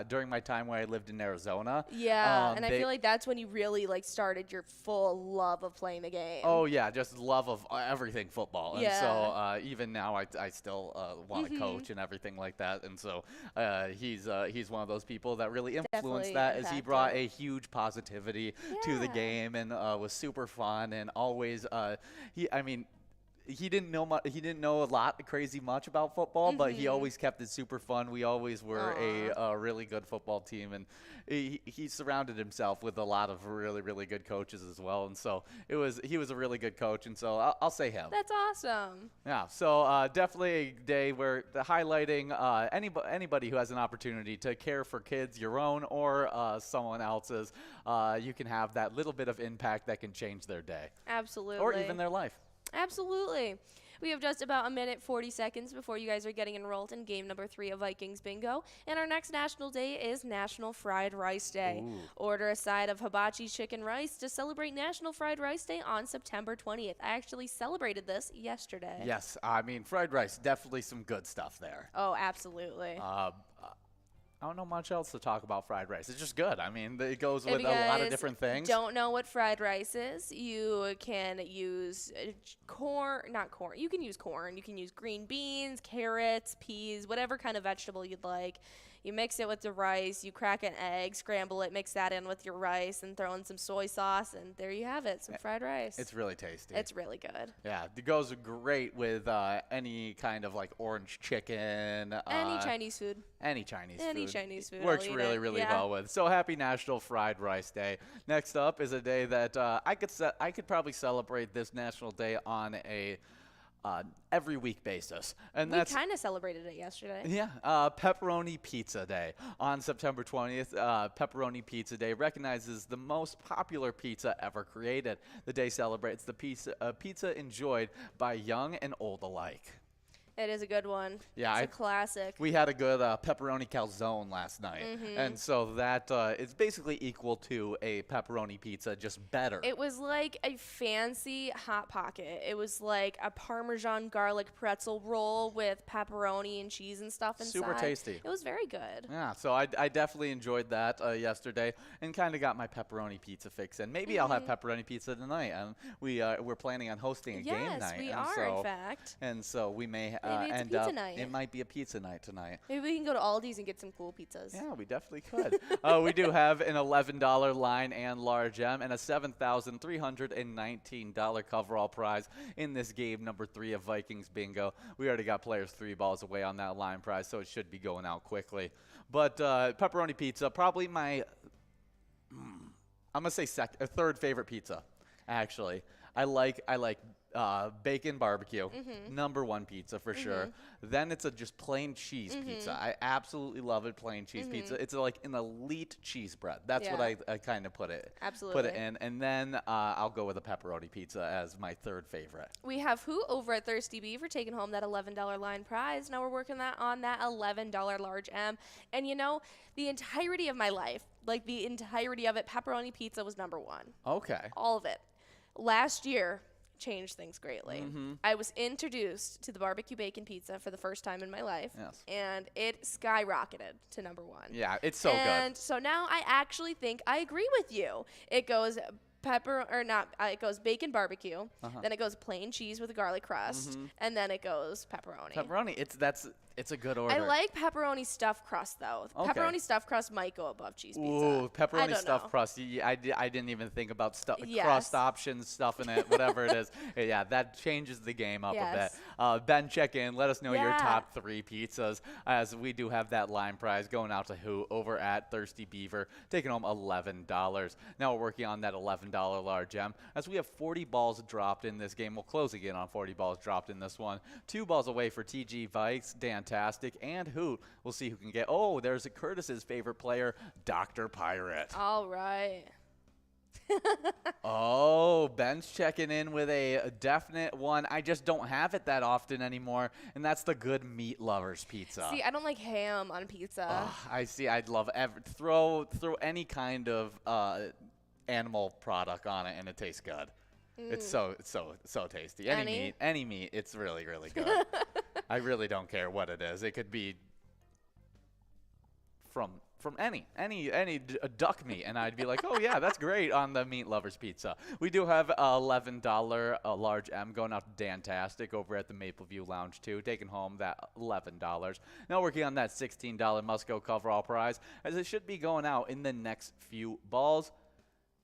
during my time when I lived in Arizona. Yeah, and I feel like that's when you really started your full love of playing the game. Oh yeah, just love of everything football. And so even now I still want to coach and everything like that. And so he's one of those people that really influenced that, as he brought a huge positivity to the game and was super fun and always he didn't know he didn't know a lot crazy much about football, but he always kept it super fun. We always were a really good football team, and he surrounded himself with a lot of really, really good coaches as well. And so he was a really good coach, and so I'll say him. That's awesome. Yeah, so definitely a day where highlighting anybody who has an opportunity to care for kids, your own or someone else's, you can have that little bit of impact that can change their day. Absolutely. Or even their life. Absolutely. We have just about a minute 40 seconds before you guys are getting enrolled in game number 3 of Vikings Bingo. And our next national day is National Fried Rice Day. Ooh. Order a side of hibachi chicken rice to celebrate National Fried Rice Day on September 20th. I actually celebrated this yesterday. Yes, I mean, fried rice, definitely some good stuff there. Oh, absolutely. I don't know much else to talk about fried rice. It's just good. I mean, it goes If with you a lot of guys different things. Don't know what fried rice is? You can use not corn. You can use corn. You can use green beans, carrots, peas, whatever kind of vegetable you'd like. You mix it with the rice. You crack an egg, scramble it, mix that in with your rice, and throw in some soy sauce, and there you have it, some fried rice. It's really tasty. It's really good. Yeah, it goes great with any kind of like orange chicken. Any Chinese food. Any Chinese food I'll works eat really, it. really Yeah. well with. So happy National Fried Rice Day. Next up is a day that I could probably celebrate this national day on a every week basis, and We that's kind of celebrated it yesterday. yeah, Pepperoni Pizza Day on September 20th. Pepperoni Pizza Day recognizes the most popular pizza ever created. The day celebrates the pizza enjoyed by young and old alike. It is a good one. Yeah, it's a classic. We had a good pepperoni calzone last night, and so that is basically equal to a pepperoni pizza, just better. It was like a fancy Hot Pocket. It was like a Parmesan garlic pretzel roll with pepperoni and cheese and stuff inside. Super tasty. It was very good. Yeah, so I definitely enjoyed that yesterday, and kind of got my pepperoni pizza fix in. Maybe I'll have pepperoni pizza tonight, and we're planning on hosting a game night. Yes, we and are, so, in fact. And so we may Maybe it's a end pizza up. night. It might be a pizza night tonight. Maybe we can go to Aldi's and get some cool pizzas. Yeah, we definitely could. We do have an $11 line and large M and a $7,319 coverall prize in this game number 3 of Vikings Bingo. We already got players 3 balls away on that line prize, so it should be going out quickly. But pepperoni pizza, probably my, I'm gonna say third favorite pizza. Actually, I like bacon barbecue, number 1 pizza for sure. Then it's a just plain cheese pizza. I absolutely love it, plain cheese pizza. It's like an elite cheese bread. That's what I kind of put it in. And then I'll go with a pepperoni pizza as my third favorite. We have Who over at Thirsty Bee for taking home that $11 line prize. Now we're working on that $11 large M. And you know, the entirety of my life, like the entirety of it, pepperoni pizza was number 1. Okay. All of it. Last year changed things greatly. I was introduced to the barbecue bacon pizza for the first time in my life, and it skyrocketed to number 1. Yeah, it's so good. And so now I actually think I agree with you. It goes it goes bacon barbecue, then it goes plain cheese with a garlic crust, and then it goes pepperoni. Pepperoni, it's a good order. I like pepperoni stuffed crust though. Okay. Pepperoni stuffed crust might go above cheese pizza. Ooh, pepperoni I don't stuffed know. crust. I didn't even think about Yes. crust options, stuff in it, whatever it is. Yeah, that changes the game up a bit. Ben, check in. Let us know your top 3 pizzas, as we do have that line prize going out to Who over at Thirsty Beaver, taking home $11. Now we're working on that $11 large M, as we have 40 balls dropped in this game. We'll close again on 40 balls dropped in this one. 2 balls away for TG Vikes, Dantastic, and Hoot. We'll see who can get. Oh, there's a Curtis's favorite player, Dr. Pirate. All right. Oh, Ben's checking in with a definite one. I just don't have it that often anymore, and that's the Good Meat Lovers pizza. See, I don't like ham on pizza. I see. I'd love throw any kind of animal product on it, and it tastes good. It's so tasty. Any meat, it's really, really good. I really don't care what it is. It could be from any duck meat, and I'd be like, oh yeah, that's great on the Meat Lovers pizza. We do have $11 large M going out to Dantastic over at the Maple View Lounge 2, taking home that $11. Now working on that $16 Musco coverall prize, as it should be going out in the next few balls.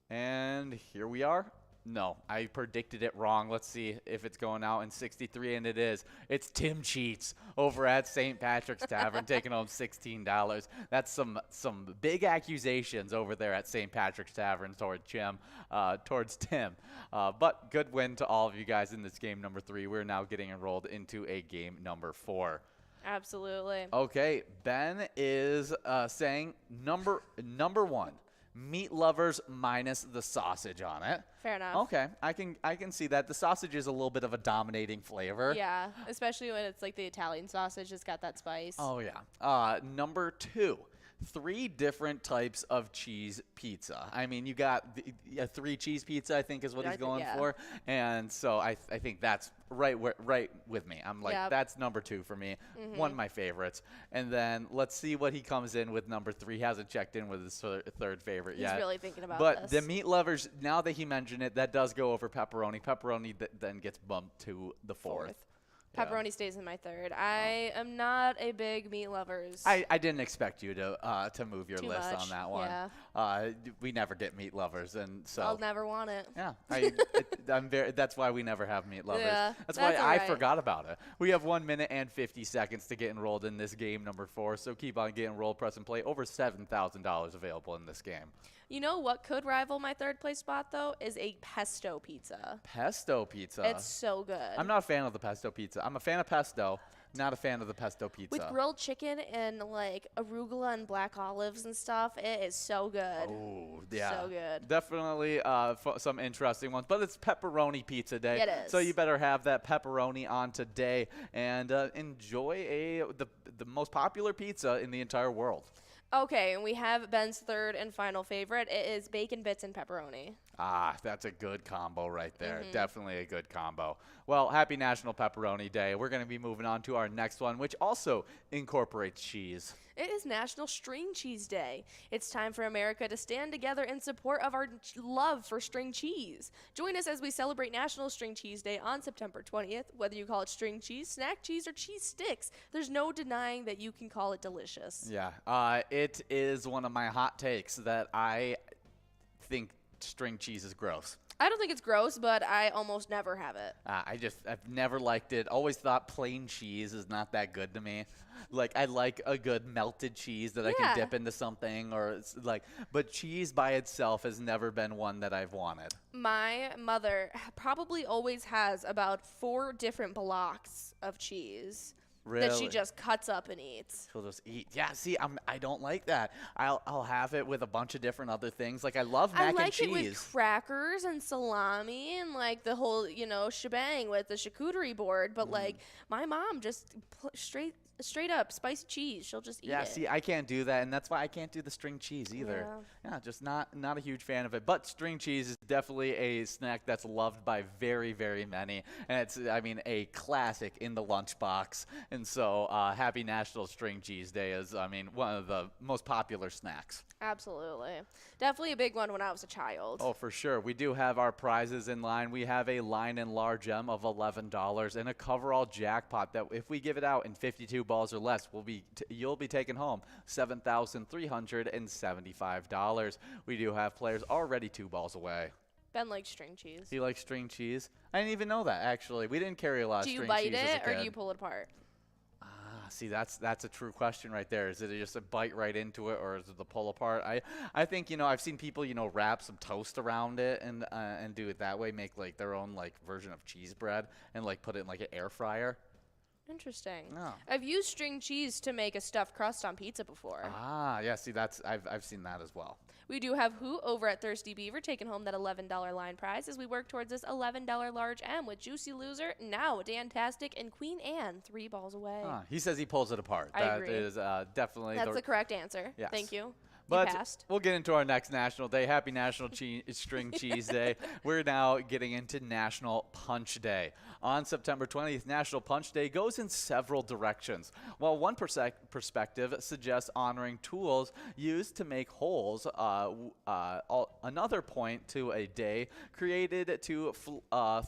And here we are. No, I predicted it wrong. Let's see if it's going out in 63, and it is. It's Tim Cheats over at St. Patrick's Tavern taking home $16. That's some big accusations over there at St. Patrick's Tavern towards Tim. But good win to all of you guys in this game number 3. We're now getting enrolled into a game number 4. Absolutely. Okay, Ben is saying number 1. Meat lovers minus the sausage on it. Fair enough. Okay, I can see that. The sausage is a little bit of a dominating flavor. Yeah, especially when it's like the Italian sausage. It's got that spice. Oh, yeah. Number 2. 3 different types of cheese pizza. I mean, you got a 3 cheese pizza, I think is what he's going for. And so I think that's right with me. I'm like, that's number 2 for me. One of my favorites. And then let's see what he comes in with number 3. He hasn't checked in with his third favorite yet. He's really thinking about this. But the meat lovers, now that he mentioned it, that does go over pepperoni. Pepperoni then gets bumped to the 4th. Pepperoni stays in my 3rd. I am not a big meat lovers. I didn't expect you to move your list on that one. Yeah. We never get meat lovers, and so I'll never want it. Yeah, that's why we never have meat lovers. Yeah, that's why I forgot about it. We have 1 minute and 50 seconds to get enrolled in this game number 4. So keep on getting enrolled, press and play. Over $7,000 available in this game. You know what could rival my 3rd place spot, though, is a pesto pizza. Pesto pizza? It's so good. I'm not a fan of the pesto pizza. I'm a fan of pesto, not a fan of the pesto pizza. With grilled chicken and, like, arugula and black olives and stuff, it is so good. Oh, yeah. So good. Definitely some interesting ones. But it's pepperoni pizza day. It is. So you better have that pepperoni on today and enjoy the most popular pizza in the entire world. Okay, and we have Ben's 3rd and final favorite. It is bacon bits and pepperoni. Ah, that's a good combo right there. Definitely a good combo. Well, happy National Pepperoni Day. We're going to be moving on to our next one, which also incorporates cheese. It is National String Cheese Day. It's time for America to stand together in support of our love for string cheese. Join us as we celebrate National String Cheese Day on September 20th. Whether you call it string cheese, snack cheese, or cheese sticks, there's no denying that you can call it delicious. Yeah, it is one of my hot takes that I think string cheese is gross. I don't think it's gross, but I almost never have it. I've never liked it. Always thought plain cheese is not that good to me. Like, I like a good melted cheese that I can dip into something, but cheese by itself has never been one that I've wanted. My mother probably always has about 4 different blocks of cheese. Really? That she just cuts up and eats. She'll just eat. Yeah, see, I don't like that. I'll have it with a bunch of different other things. Like, I love mac and cheese. I like it with crackers and salami and, like, the whole, shebang with the charcuterie board. But, like, my mom just straight up spicy cheese. She'll just eat it. Yeah, see, I can't do that, and that's why I can't do the string cheese either. Yeah, just not a huge fan of it. But string cheese is definitely a snack that's loved by very, very many, and it's, a classic in the lunchbox. And so, happy National String Cheese Day is, one of the most popular snacks. Absolutely. Definitely a big one when I was a child. Oh, for sure. We do have our prizes in line. We have a line and large M of $11 and a coverall jackpot that if we give it out in 52 balls or less, you'll be taking home $7,375. We do have players already 2 balls away. Ben likes string cheese. He likes string cheese? I didn't even know that, actually. We didn't carry a lot of string cheese. Do you bite it or do you pull it apart? See, that's a true question right there. Is it just a bite right into it, or is it the pull apart? I think, I've seen people, wrap some toast around it and do it that way, make like their own like version of cheese bread and like put it in like an air fryer. Interesting. Oh. I've used string cheese to make a stuffed crust on pizza before. Ah, yeah. See, I've seen that as well. We do have Who over at Thirsty Beaver taking home that $11 line prize as we work towards this $11 large M with Juicy Loser, now Dantastic, and Queen Anne 3 balls away. He says he pulls it apart. I agree. That is definitely That's the correct answer. Yes. Thank you. But we'll get into our next National Day. Happy National String Cheese Day. We're now getting into National Punch Day. On September 20th, National Punch Day goes in several directions. While one perspective suggests honoring tools used to make holes, another point to a day created to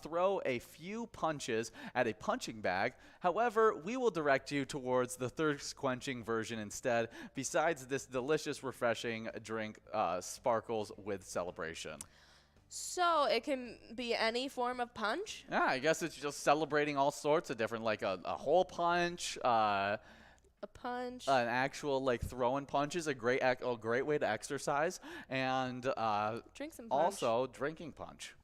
throw a few punches at a punching bag. However, we will direct you towards the thirst-quenching version instead. Besides this delicious, refreshing drink sparkles with celebration. So it can be any form of punch? Yeah, I guess it's just celebrating all sorts of different, like a hole punch, A punch. an actual like throwing punch is a great way to exercise, and Drink some punch. also drinking punch.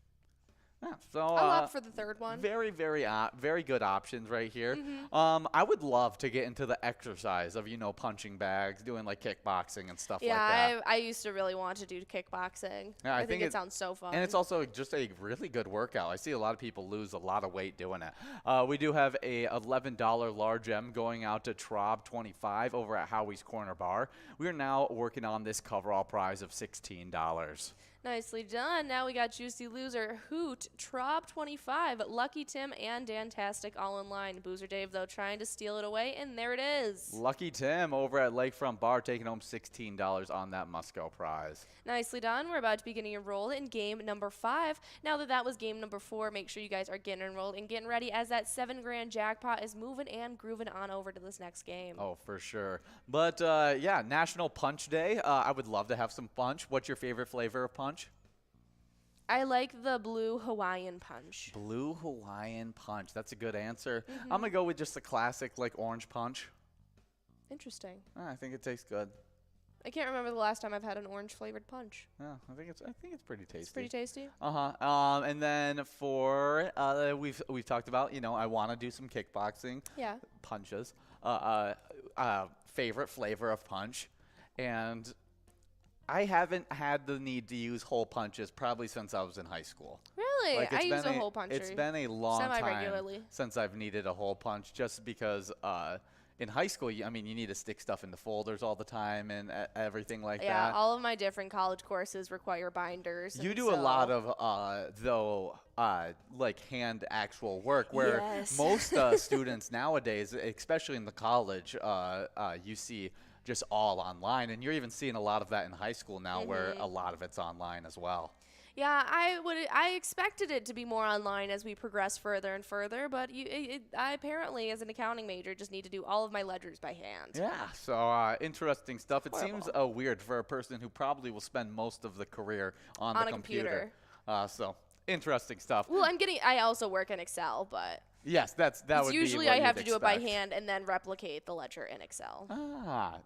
Yeah, so I'll opt for the third one. very very good options right here. Mm-hmm. I would love to get into the exercise of punching bags, doing like kickboxing and stuff like Yeah, that. I used to really want to do kickboxing. Yeah, I think it sounds so fun. And it's also just a really good workout. I see a lot of people lose a lot of weight doing it. We do have a $11 large M going out to Trob25 over at Howie's Corner Bar. We are now working on this coverall prize of $16. Nicely done. Now we got Juicy Loser, Hoot, Trob25, Lucky Tim, and Dantastic all in line. Boozer Dave, though, trying to steal it away, and there it is. Lucky Tim over at Lakefront Bar taking home $16 on that Musco prize. Nicely done. We're about to be getting enrolled in game number 5. Now that was game number 4, make sure you guys are getting enrolled and getting ready as that $7 jackpot is moving and grooving on over to this next game. Oh, for sure. But yeah, National Punch Day. I would love to have some punch. What's your favorite flavor of punch? I like the blue Hawaiian punch. Blue Hawaiian punch. That's a good answer. I'm going to go with just the classic like orange punch. Interesting. I think it tastes good. I can't remember the last time I've had an orange flavored punch. Yeah, I think it's pretty tasty. It's pretty tasty. And then for we've talked about, I want to do some kickboxing. Yeah. Punches. Favorite flavor of punch, and I haven't had the need to use hole punches probably since I was in high school. Really? Like, I use a hole puncher. It's been a long time semi-regularly since I've needed a hole punch, just because in high school, you need to stick stuff into folders all the time and everything like that. Yeah, all of my different college courses require binders. You and do a so- lot of like hand actual work, where Yes. most students nowadays, especially in the college, you see just all online, and you're even seeing a lot of that in high school now, where a lot of it's online as well. Yeah, I expected it to be more online as we progress further and further, but I apparently, as an accounting major, just need to do all of my ledgers by hand. Yeah, so interesting stuff. It Horrible. seems weird for a person who probably will spend most of the career on On the a computer. So interesting stuff. Well, I also work in Excel, but Yes, that would be usually what I have you'd to do it by expect. hand and then replicate the ledger in Excel.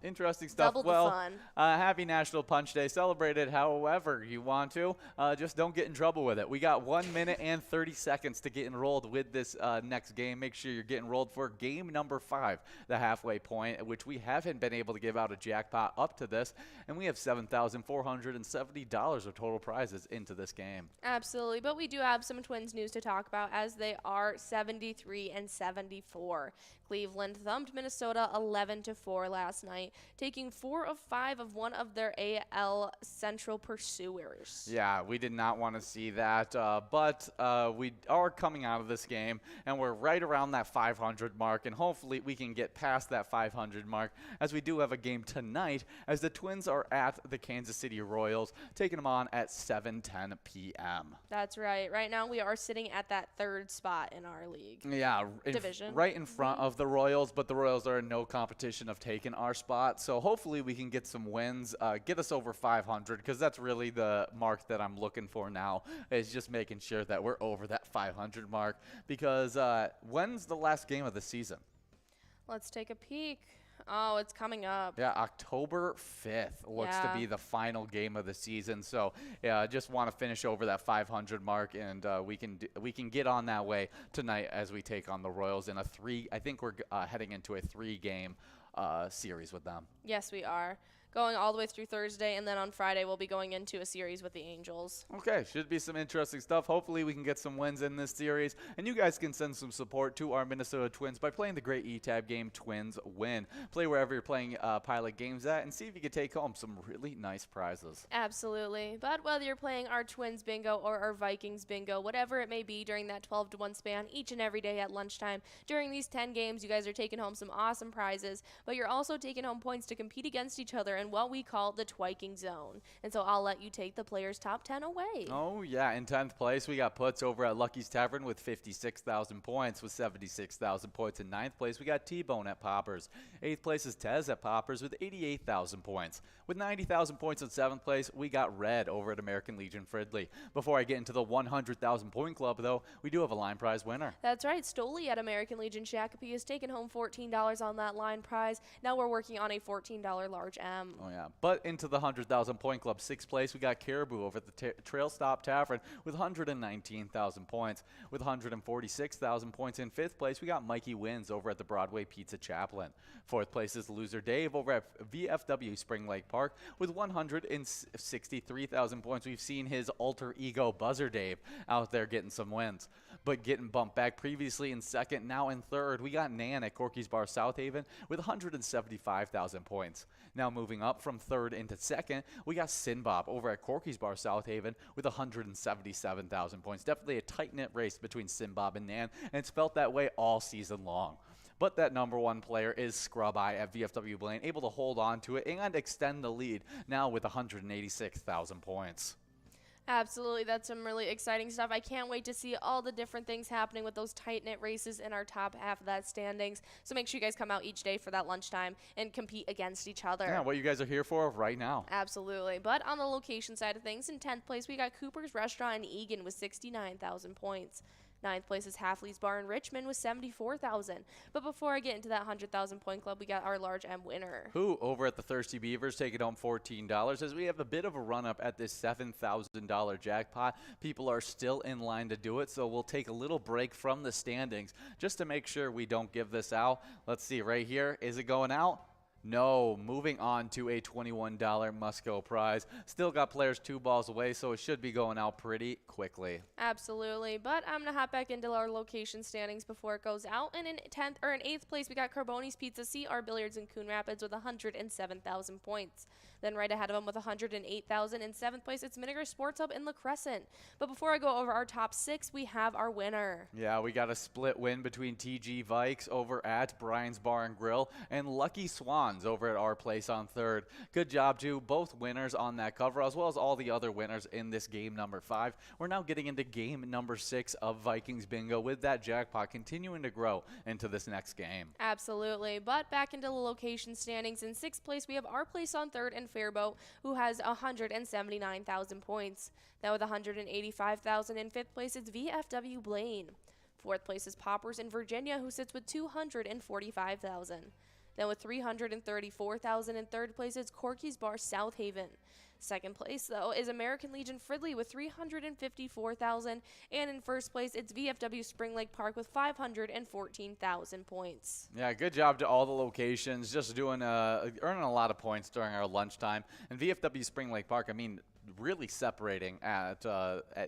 Interesting stuff. Double the Well, fun. Happy National Punch Day. Celebrate it however you want to. Just don't get in trouble with it. We got 1 minute and 30 seconds to get enrolled with this next game. Make sure you're getting enrolled for game number 5, the halfway point, at which we haven't been able to give out a jackpot up to this, and we have $7,470 of total prizes into this game. Absolutely, but we do have some Twins news to talk about, as they are 73 and 74. Cleveland thumped Minnesota 11-4 last night, taking 4 of 5 of one of their AL Central pursuers. Yeah, we did not want to see that, but we are coming out of this game, and we're right around that 500 mark, and hopefully we can get past that 500 mark, as we do have a game tonight, as the Twins are at the Kansas City Royals, taking them on at 7:10 p.m. That's right. Right now we are sitting at that 3rd spot in our league. Yeah, Division. right in front of the Royals, but the Royals are in no competition of taking our spot. So hopefully we can get some wins, get us over 500, because that's really the mark that I'm looking for now, is just making sure that we're over that 500 mark. Because when's the last game of the season? Let's take a peek. Oh, it's coming up. Yeah, October 5th looks to be the final game of the season. So, yeah, I just want to finish over that 500 mark, and we can get on that way tonight as we take on the Royals in I think we're heading into a 3-game series with them. Yes, we are. Going all the way through Thursday, and then on Friday we'll be going into a series with the Angels. Okay, should be some interesting stuff. Hopefully we can get some wins in this series, and you guys can send some support to our Minnesota Twins by playing the great eTab game Twins Win. Play wherever you're playing Pilot games at, and see if you can take home some really nice prizes. Absolutely. But whether you're playing our Twins bingo or our Vikings bingo, whatever it may be during that 12-1 span each and every day at lunchtime, during these 10 games, you guys are taking home some awesome prizes, but you're also taking home points to compete against each other in what we call the twiking zone. And so I'll let you take the players' top 10 away. Oh, yeah. In 10th place, we got Puts over at Lucky's Tavern with 56,000 points with 76,000 points. In 9th place, we got T-Bone at Poppers. 8th place is Tez at Poppers with 88,000 points. With 90,000 points in 7th place, we got Red over at American Legion Fridley. Before I get into the 100,000 point club, though, we do have a line prize winner. That's right. Stoli at American Legion Shakopee has taken home $14 on that line prize. Now we're working on a $14 large M. Oh, yeah. But into the 100,000 point club, 6th place, we got Caribou over at the Trail Stop Tavern with 119,000 points. With 146,000 points in 5th place, we got Mikey Wins over at the Broadway Pizza Chaplain. 4th place is Loser Dave over at VFW Spring Lake Park with 163,000 points. We've seen his alter ego Buzzer Dave out there getting some wins. But getting bumped back previously in 2nd, now in 3rd, we got Nan at Corky's Bar South Haven with 175,000 points. Now moving up from 3rd into 2nd, we got Sinbob over at Corky's Bar South Haven with 177,000 points. Definitely a tight-knit race between Sinbob and Nan, and it's felt that way all season long. But that number 1 player is Scrub Eye at VFW Blaine, able to hold on to it and extend the lead now with 186,000 points. Absolutely. That's some really exciting stuff. I can't wait to see all the different things happening with those tight-knit races in our top half of that standings. So make sure you guys come out each day for that lunchtime and compete against each other. Yeah, what you guys are here for right now. Absolutely. But on the location side of things, in 10th place, we got Cooper's Restaurant in Egan with 69,000 points. 9th place is Halfley's Bar in Richmond with 74,000. But before I get into that 100,000 point club, we got our large M winner. Who over at the Thirsty Beavers taking home $14 as we have a bit of a run up at this $7,000 jackpot. People are still in line to do it, so we'll take a little break from the standings just to make sure we don't give this out. Let's see right here. Is it going out? No, moving on to a $21 Musco prize. Still got players 2 balls away, so it should be going out pretty quickly. Absolutely, but I'm gonna hop back into our location standings before it goes out. And in 8th place, we got Carboni's Pizza CR Billiards in Coon Rapids with 107,000 points. Then right ahead of them with 108,000. In 7th place, it's Miniger Sports Hub in La Crescent. But before I go over our top 6, we have our winner. Yeah, we got a split win between TG Vikes over at Brian's Bar and Grill and Lucky Swans over at our place on 3rd. Good job to both winners on that cover, as well as all the other winners in this game number 5. We're now getting into game number 6 of Vikings Bingo with that jackpot continuing to grow into this next game. Absolutely, but back into the location standings. In 6th place, we have our place on 3rd and Fairboat, who has 179,000 points. Now with 185,000 in 5th place, it's VFW Blaine. 4th place is Poppers in Virginia, who sits with 245,000. Then with 334,000 in 3rd place, it's Corky's Bar South Haven. 2nd place, though, is American Legion Fridley with 354,000. And in 1st place, it's VFW Spring Lake Park with 514,000 points. Yeah, good job to all the locations. Just doing, earning a lot of points during our lunchtime. And VFW Spring Lake Park, I mean, really separating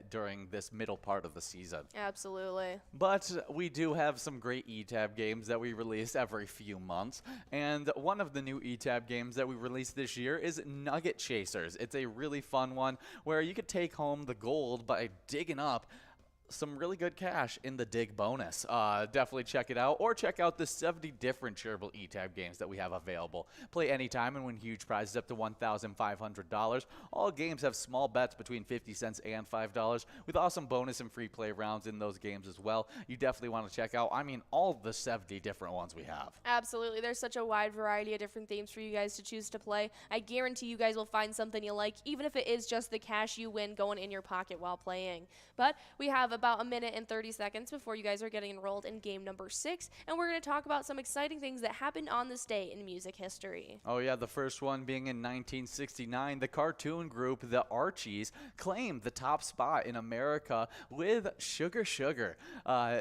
during this middle part of the season. Absolutely. But we do have some great ETAB games that we release every few months. And one of the new ETAB games that we released this year is Nugget Chasers. It's a really fun one where you could take home the gold by digging up some really good cash in the dig bonus. Definitely check it out, or check out the 70 different Charitable ETAB games that we have available. Play anytime and win huge prizes up to $1,500. All games have small bets between 50 cents and $5 with awesome bonus and free play rounds in those games as well. You definitely want to check out, I mean, all the 70 different ones we have. Absolutely. There's such a wide variety of different themes for you guys to choose to play. I guarantee you guys will find something you like, even if it is just the cash you win going in your pocket while playing. But we have about a minute and 30 seconds before you guys are getting enrolled in game number 6, and we're going to talk about some exciting things that happened on this day in music history. Oh yeah, the first one being in 1969, the cartoon group The Archies claimed the top spot in America with Sugar Sugar,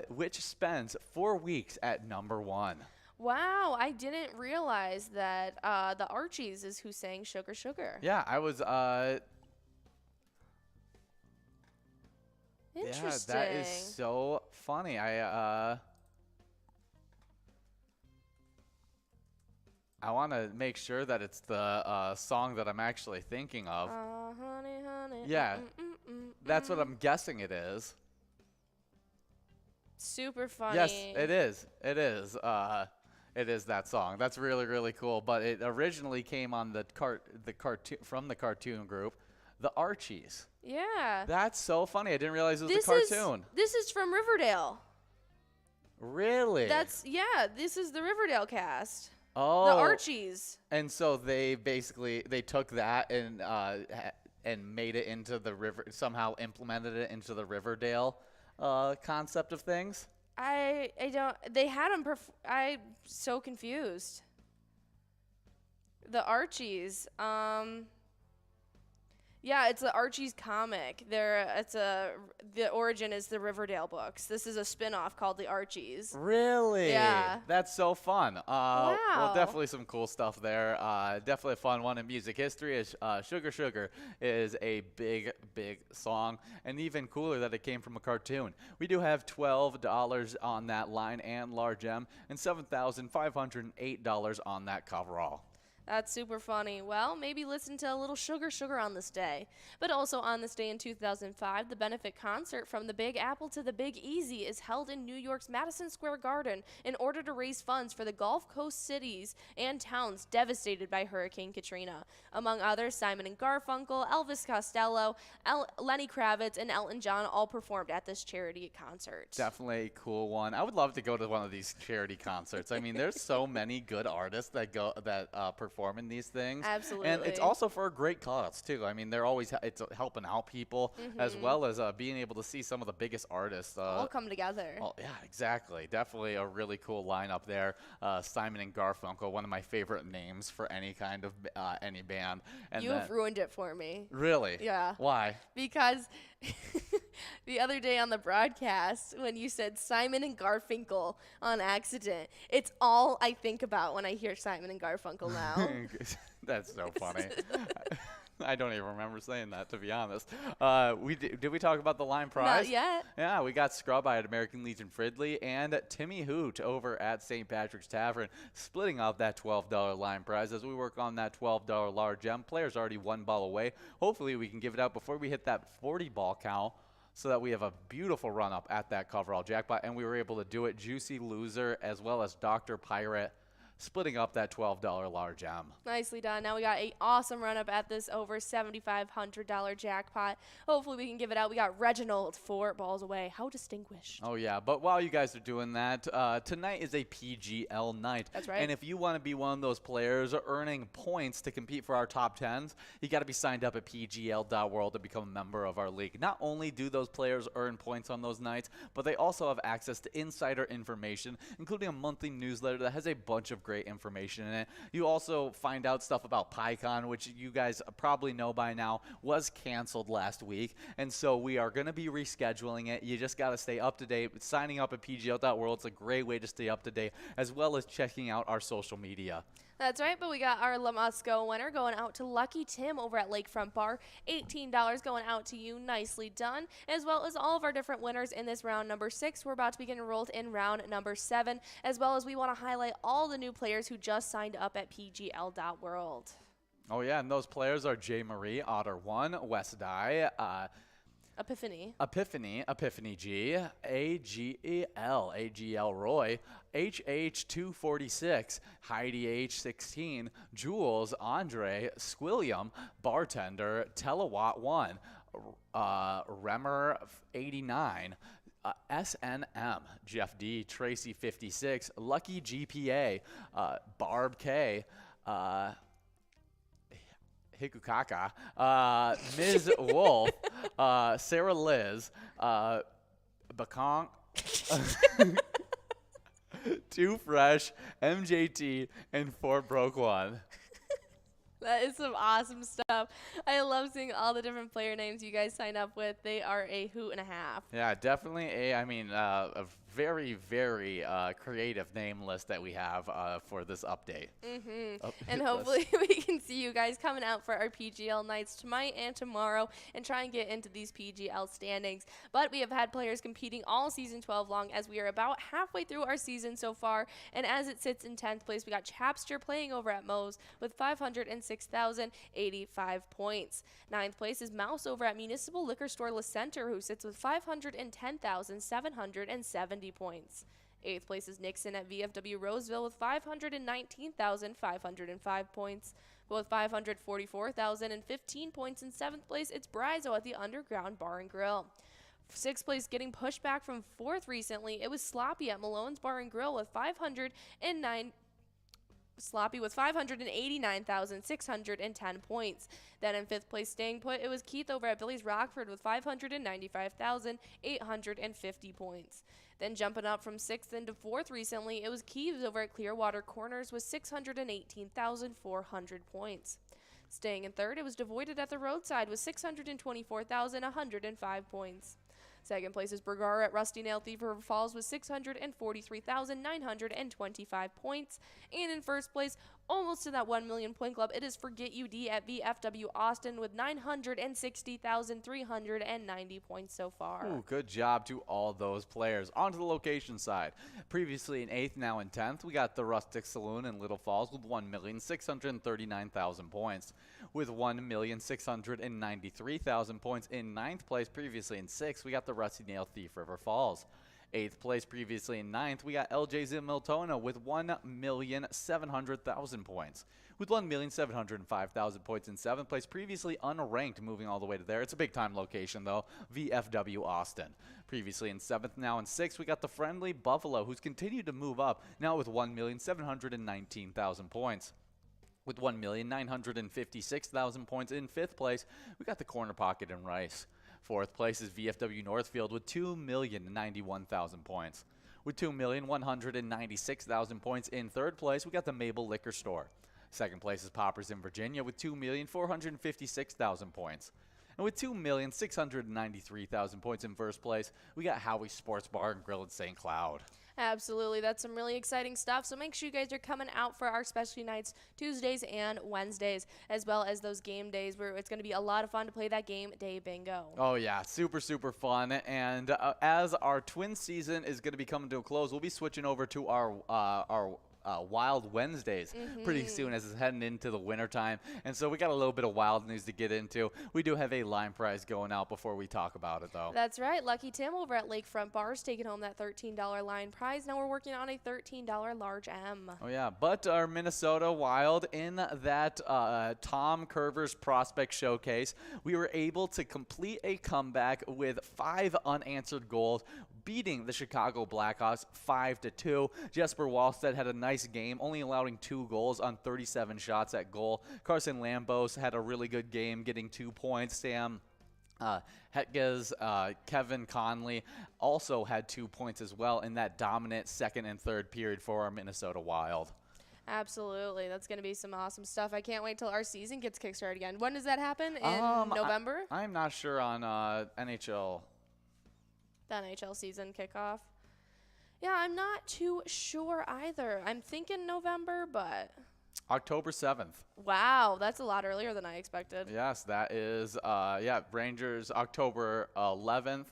which spends 4 weeks at number 1. Wow, I didn't realize that The Archies is who sang Sugar Sugar. Yeah, I was Interesting. Yeah, that is so funny. I want to make sure that it's the song that I'm actually thinking of. Honey, honey. Yeah, that's what I'm guessing it is. Super funny. Yes, it is. It is. It is that song. That's really, really cool. But it originally came on the cartoon from the cartoon group, the Archies. Yeah. That's so funny. I didn't realize it was a cartoon. This is from Riverdale. Really? This is the Riverdale cast. Oh. The Archies. And so they basically took that and made it into the somehow implemented it into the Riverdale concept of things. I don't. They had them. I'm so confused. The Archies. Yeah, it's the Archies comic. The origin is the Riverdale books. This is a spin-off called the Archies. Really? Yeah. That's so fun. Wow. Well, definitely some cool stuff there. Definitely a fun one in music history. Is Sugar Sugar is a big, big song, and even cooler that it came from a cartoon. We do have $12 on that line and large M, and $7,508 on that coverall. That's super funny. Well, maybe listen to a little Sugar Sugar on this day. But also on this day in 2005, the benefit concert From the Big Apple to the Big Easy is held in New York's Madison Square Garden in order to raise funds for the Gulf Coast cities and towns devastated by Hurricane Katrina. Among others, Simon and Garfunkel, Elvis Costello, Lenny Kravitz, and Elton John all performed at this charity concert. Definitely a cool one. I would love to go to one of these charity concerts. I mean, there's so many good artists that perform in these things. Absolutely. And it's also for a great cause too. I mean, they're always it's helping out people as well as being able to see some of the biggest artists all come together. Well, yeah, exactly. Definitely a really cool lineup there. Simon and Garfunkel, one of my favorite names for any kind of any band. And You've ruined it for me. Really? Yeah. Why? Because the other day on the broadcast, when you said Simon and Garfunkel on accident, it's all I think about when I hear Simon and Garfunkel now. That's so funny. I don't even remember saying that, to be honest. Did we talk about the line prize? Not yet. Yeah, we got Scrub Eye at American Legion Fridley and Timmy Hoot over at St. Patrick's Tavern, splitting up that $12 line prize as we work on that $12 large M. Player's already one ball away. Hopefully we can give it out before we hit that 40 ball count, so that we have a beautiful run up at that coverall jackpot, and we were able to do it. Juicy Loser as well as Dr. Pirate splitting up that $12 large M. Nicely done. Now we got an awesome run up at this over $7,500 jackpot. Hopefully we can give it out. We got Reginald 4 balls away. How distinguished. Oh, yeah. But while you guys are doing that, tonight is a PGL night. That's right. And if you want to be one of those players earning points to compete for our top 10s, you got to be signed up at pgl.world to become a member of our league. Not only do those players earn points on those nights, but they also have access to insider information, including a monthly newsletter that has a bunch of great information in it. You also find out stuff about PyCon, which you guys probably know by now was canceled last week, and so we are going to be rescheduling it. You just got to stay up to date. Signing up at pgl.world, it's a great way to stay up to date, as well as checking out our social media. That's right, but we got our La Musco winner going out to Lucky Tim over at Lakefront Bar. $18 going out to you. Nicely done. As well as all of our different winners in this round number 6. We're about to begin enrolled in round number 7, as well as we want to highlight all the new players who just signed up at pgl.world. Oh, yeah, and those players are J. Marie, Otter 1, West Dye, Epiphany G, AGL Roy, HH246, Heidi H16, Jules, Andre, Squilliam, Bartender, Telewatt 1, Remmer 89, SNM, Jeff D, Tracy 56, Lucky GPA, Barb K, Hikukaka, Ms. Wolf, Sarah Liz, Bakong, Too Fresh, MJT, and 4 Broke 1. That is some awesome stuff. I love seeing all the different player names you guys sign up with. They are a hoot and a half. Yeah, definitely a very, very creative name list that we have for this update. And hopefully we can see you guys coming out for our PGL nights tonight and tomorrow and try and get into these PGL standings. But we have had players competing all season 12 long, as we are about halfway through our season so far. And as it sits in 10th place, we got Chapster playing over at Moe's with 506,085 points. 9th place is Mouse over at Municipal Liquor Store La Center, who sits with 510,770 points. 8th place is Nixon at VFW Roseville with 519,505 points. With 544,015 points in 7th place, it's Brizo at the Underground Bar and Grill. 6th place getting pushed back from 4th recently, it was Sloppy at Malone's Bar and Grill with 589,610 points. Then in 5th place staying put, it was Keith over at Billy's Rockford with 595,850 points. Then jumping up from 6th into 4th recently, it was Keeves over at Clearwater Corners with 618,400 points. Staying in 3rd, it was Devoided at the Roadside with 624,105 points. 2nd place is Bergara at Rusty Nail Thief River Falls with 643,925 points. And in 1st place, almost to that 1 million point club, it is Forget UD at VFW Austin with 960,390 points so far. Ooh, good job to all those players. On to the location side. Previously in 8th, now in 10th, we got the Rustic Saloon in Little Falls with 1,639,000 points. With 1,693,000 points in 9th place, previously in 6th, we got the Rusty Nail Thief River Falls. 8th place, previously in 9th, we got LJ's in Miltona with 1,700,000 points. With 1,705,000 points in 7th place, previously unranked, moving all the way to there. It's a big-time location, though, VFW Austin. Previously in 7th, now in 6th, we got the Friendly Buffalo, who's continued to move up, now with 1,719,000 points. With 1,956,000 points in 5th place, we got the Corner Pocket in Rice. 4th place is VFW Northfield with 2,091,000 points. With 2,196,000 points in 3rd place, we got the Mabel Liquor Store. 2nd place is Poppers in Virginia with 2,456,000 points. And with 2,693,000 points in 1st place, we got Howie's Sports Bar and Grill in St. Cloud. Absolutely. That's some really exciting stuff. So make sure you guys are coming out for our specialty nights Tuesdays and Wednesdays, as well as those game days where it's going to be a lot of fun to play that game day bingo. Oh, yeah. Super, super fun. And as our twin season is going to be coming to a close, we'll be switching over to our Wild Wednesdays pretty soon as it's heading into the wintertime. And so we got a little bit of wild news to get into. We do have a line prize going out before we talk about it, though. That's right. Lucky Tim over at Lakefront Bars taking home that $13 line prize. Now we're working on a $13 large M. Oh, yeah. But our Minnesota Wild in that Tom Curver's Prospect Showcase, we were able to complete a comeback with 5 unanswered goals, beating the Chicago Blackhawks 5-2. Jesper Wallstedt had a nice game, only allowing 2 goals on 37 shots at goal. Carson Lambos had a really good game, getting 2 points. Sam Hetges, Kevin Conley also had 2 points as well in that dominant 2nd and 3rd period for our Minnesota Wild. Absolutely. That's going to be some awesome stuff. I can't wait till our season gets kickstarted again. When does that happen? In November? I'm not sure on NHL. The NHL season kickoff. Yeah, I'm not too sure either. I'm thinking November, but October 7th. wow, that's a lot earlier than I expected. Yes, that is, Rangers October 11th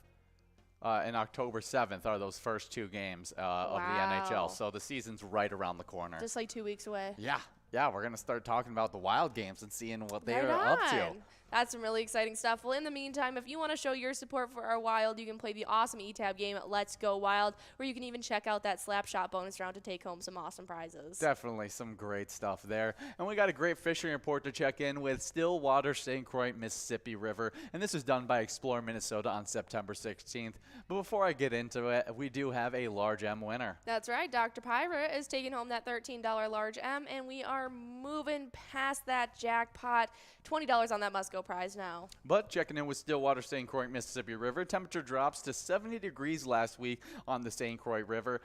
and October 7th are those first 2 games of the NHL. So the season's right around the corner. Just like 2 weeks away. Yeah, we're going to start talking about the Wild games and seeing what they are up to. That's some really exciting stuff. Well, in the meantime, if you want to show your support for our Wild, you can play the awesome eTab game Let's Go Wild, where you can even check out that slap shot bonus round to take home some awesome prizes. Definitely some great stuff there. And we got a great fishing report to check in with Stillwater, St. Croix, Mississippi River. And this was done by Explore Minnesota on September 16th. But before I get into it, we do have a large M winner. That's right. Dr. Pyra is taking home that $13 large M, and we are moving past that jackpot. $20 on that must-go prize now. But checking in with Stillwater, St. Croix, Mississippi River, temperature drops to 70 degrees last week on the St. Croix River.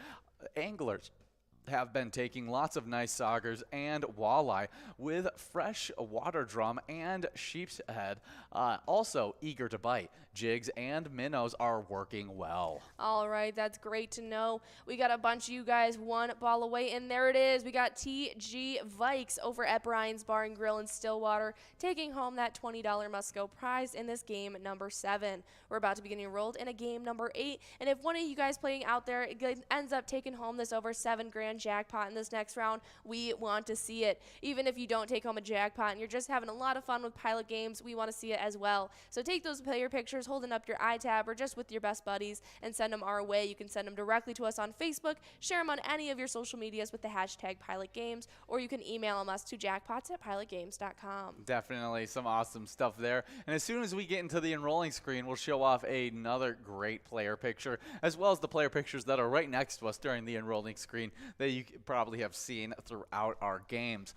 Anglers have been taking lots of nice saugers and walleye with fresh water drum and sheep's head, also eager to bite. Jigs and minnows are working well. All right, that's great to know. We got a bunch of you guys 1 ball away, and there it is. We got TG Vikes over at Brian's Bar and Grill in Stillwater taking home that $20 must-go prize in this game number 7. We're about to be getting rolled in a game number 8, and if one of you guys playing out there ends up taking home this over $7 grand, grand jackpot in this next round. We want to see it. Even if you don't take home a jackpot and you're just having a lot of fun with Pilot Games, we want to see it as well. So take those player pictures holding up your iTab or just with your best buddies and send them our way. You can send them directly to us on Facebook, share them on any of your social medias with the hashtag Pilot Games, or you can email them us to jackpots@pilotgames.com. Definitely some awesome stuff there. And as soon as we get into the enrolling screen, we'll show off another great player picture, as well as the player pictures that are right next to us during the enrolling screen that you probably have seen throughout our games.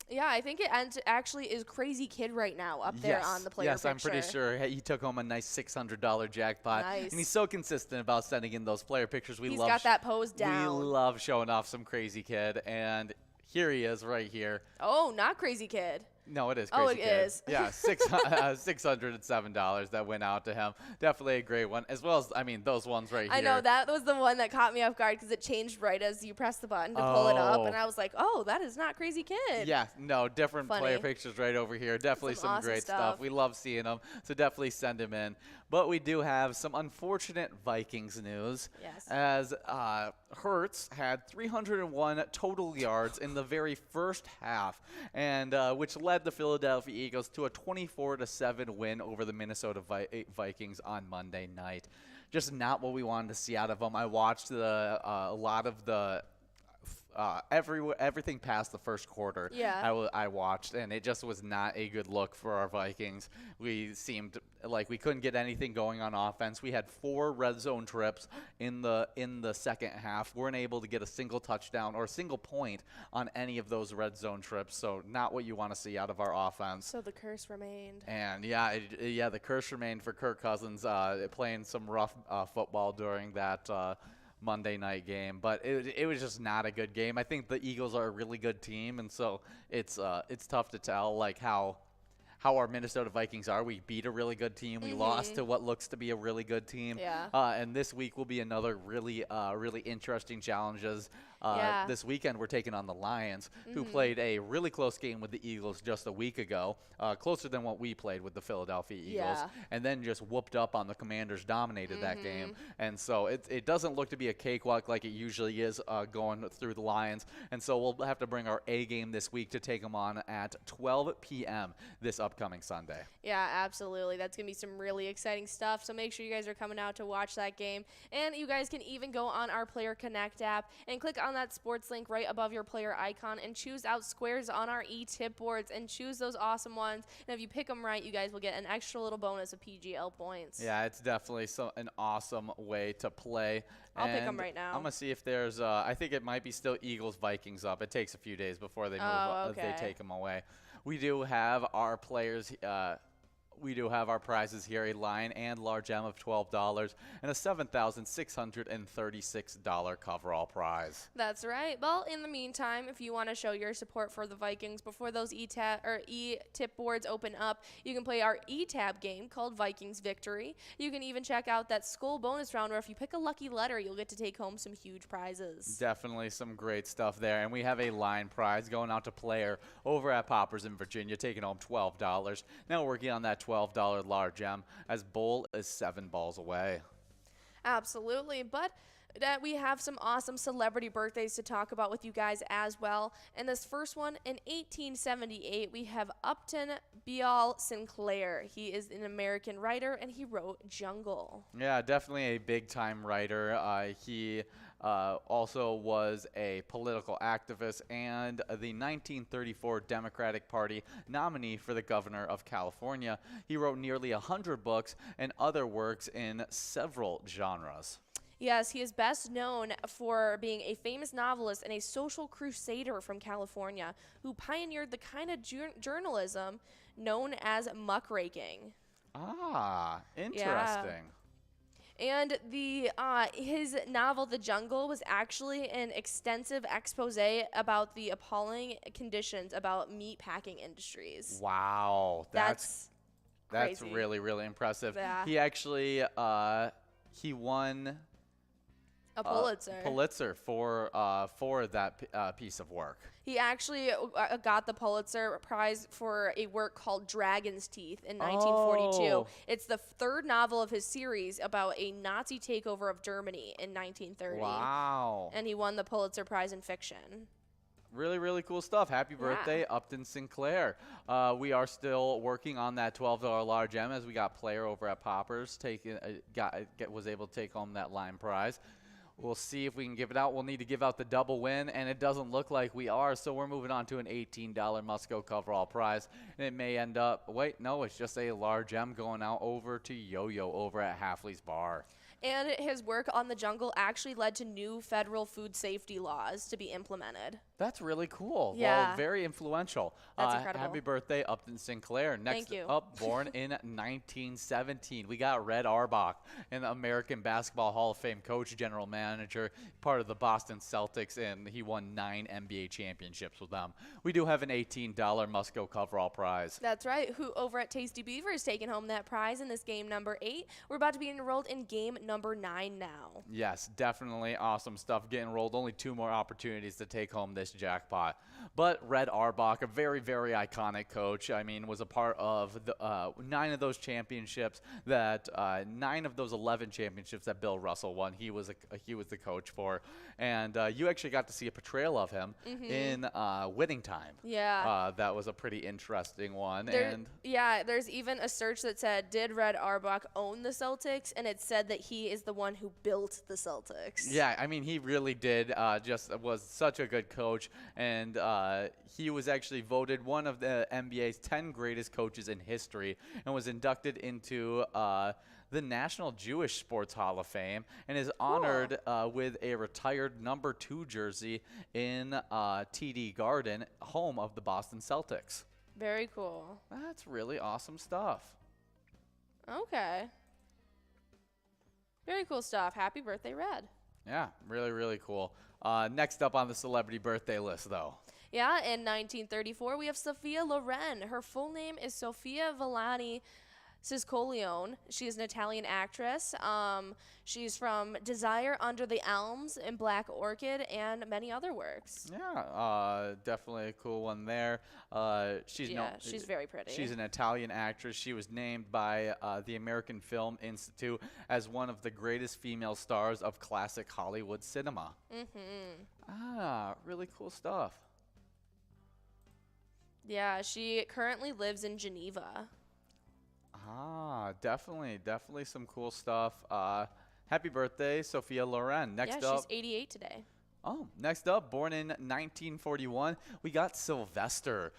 Yeah, I think it actually is Crazy Kid right now up there on the player picture. Yes, I'm pretty sure he took home a nice $600 jackpot. Nice. And he's so consistent about sending in those player pictures. He's got that pose down. We love showing off some Crazy Kid, and here he is right here. Oh, not Crazy Kid. No, it is Crazy Kid. Oh, it is. Yeah, $607 that went out to him. Definitely a great one, as well as, I mean, those ones right here. I know, that was the one that caught me off guard because it changed right as you press the button to pull it up, and I was like, oh, that is not Crazy Kid. Yeah, no, different player pictures right over here. Definitely some awesome great stuff. We love seeing them, so definitely send them in. But we do have some unfortunate Vikings news. Yes. As Hurts had 301 total yards in the very first half, and which led the Philadelphia Eagles to a 24-7 win over the Minnesota Vikings on Monday night. Just not what we wanted to see out of them. I watched a lot of the everything past the first quarter. Yeah. I watched, and it just was not a good look for our Vikings. We seemed like we couldn't get anything going on offense. We had 4 red zone trips in the second half. Weren't able to get a single touchdown or a single point on any of those red zone trips. So not what you want to see out of our offense. So the curse remained. And the curse remained for Kirk Cousins playing some rough football during that Monday night game, but it was just not a good game. I think the Eagles are a really good team, and so it's tough to tell like how our Minnesota Vikings are. We beat a really good team. We lost to what looks to be a really good team. Yeah. And this week will be another really interesting challenges. This weekend we're taking on the Lions, who played a really close game with the Eagles just a week ago, closer than what we played with the Philadelphia Eagles, and then just whooped up on the Commanders, dominated that game. And so it doesn't look to be a cakewalk like it usually is going through the Lions. And so we'll have to bring our A game this week to take them on at 12 p.m. this upcoming Sunday. Yeah, absolutely. That's going to be some really exciting stuff. So make sure you guys are coming out to watch that game. And you guys can even go on our Player Connect app and click on that sports link right above your player icon and choose out squares on our e-tip boards and choose those awesome ones. And if you pick them right, you guys will get an extra little bonus of PGL points. Yeah, it's definitely an awesome way to play. I'll pick them right now. I'm going to see if there's I think it might be still Eagles-Vikings up. It takes a few days before they move they take them away. We do have our players we do have our prizes here, a Lion and Large M of $12 and a $7,636 coverall prize. That's right. Well, in the meantime, if you want to show your support for the Vikings before those e-tip boards open up, you can play our e-tab game called Vikings Victory. You can even check out that Skull bonus round where if you pick a lucky letter, you'll get to take home some huge prizes. Definitely some great stuff there. And we have a Lion prize going out to player over at Poppers in Virginia, taking home $12. Now working on that $12 Large M, as Bowl is 7 balls away. Absolutely, but we have some awesome celebrity birthdays to talk about with you guys as well. And this first one, in 1878, we have Upton Beall Sinclair. He is an American writer, and he wrote Jungle. Yeah, definitely a big-time writer. He also was a political activist and the 1934 Democratic Party nominee for the governor of California. He wrote nearly 100 books and other works in several genres. Yes, he is best known for being a famous novelist and a social crusader from California who pioneered the kind of journalism known as muckraking. Ah, interesting. Yeah. And his novel, The Jungle, was actually an extensive expose about the appalling conditions about meat packing industries. Wow. That's crazy. really, really impressive. Yeah. He actually he won A Pulitzer. Pulitzer for that piece of work. He actually got the Pulitzer Prize for a work called Dragon's Teeth in 1942. Oh. It's the third novel of his series about a Nazi takeover of Germany in 1930. Wow. And he won the Pulitzer Prize in fiction. Really, really cool stuff. Happy birthday, Upton Sinclair. We are still working on that $12 large M as we got player over at Poppers was able to take home that line prize. We'll see if we can give it out. We'll need to give out the double win, and it doesn't look like we are, so we're moving on to an $18 Must-Go coverall prize. And it may end up, wait, no, it's just a large M going out over to Yo-Yo over at Halfley's Bar. And his work on the jungle actually led to new federal food safety laws to be implemented. That's really cool. Yeah. Well, very influential. That's incredible. Happy birthday, Upton Sinclair. Next Thank you. up, born in 1917. We got Red Auerbach, an American Basketball Hall of Fame coach, general manager, part of the Boston Celtics, and he won 9 NBA championships with them. We do have an $18 Must-Go coverall prize. That's right. Who over at Tasty Beaver is taking home that prize in this game number 8. We're about to be enrolled in game number 9 now. Yes, definitely awesome stuff. Getting rolled. Only 2 more opportunities to take home this jackpot. But Red Auerbach, a very, very iconic coach. I mean, was a part of the 9 of those championships. 9 of those 11 championships that Bill Russell won. He was the coach for, and you actually got to see a portrayal of him in Winning Time. Yeah. That was a pretty interesting one. There's even a search that said, did Red Auerbach own the Celtics? And it said that he is the one who built the Celtics. Yeah, I mean, he really did. Just was such a good coach, and he was actually voted one of the NBA's 10 greatest coaches in history, and was inducted into the National Jewish Sports Hall of Fame, and is honored with a retired number 2 jersey in TD Garden, home of the Boston Celtics. Very cool. That's really awesome stuff. Okay. Very cool stuff. Happy birthday, Red. Yeah, really, really cool. Next up on the celebrity birthday list, though. Yeah, in 1934, we have Sophia Loren. Her full name is Sofia Villani Ciscoglione. She is an Italian actress. She's from Desire Under the Elms and Black Orchid and many other works. Yeah, definitely a cool one there. She's very pretty. She's an Italian actress. She was named by the American Film Institute as one of the greatest female stars of classic Hollywood cinema. Really cool stuff. Yeah, she currently lives in Geneva. Definitely some cool stuff. Happy birthday, Sophia Loren. Next up. She's 88 today. Oh, next up, born in 1941, we got Sylvester.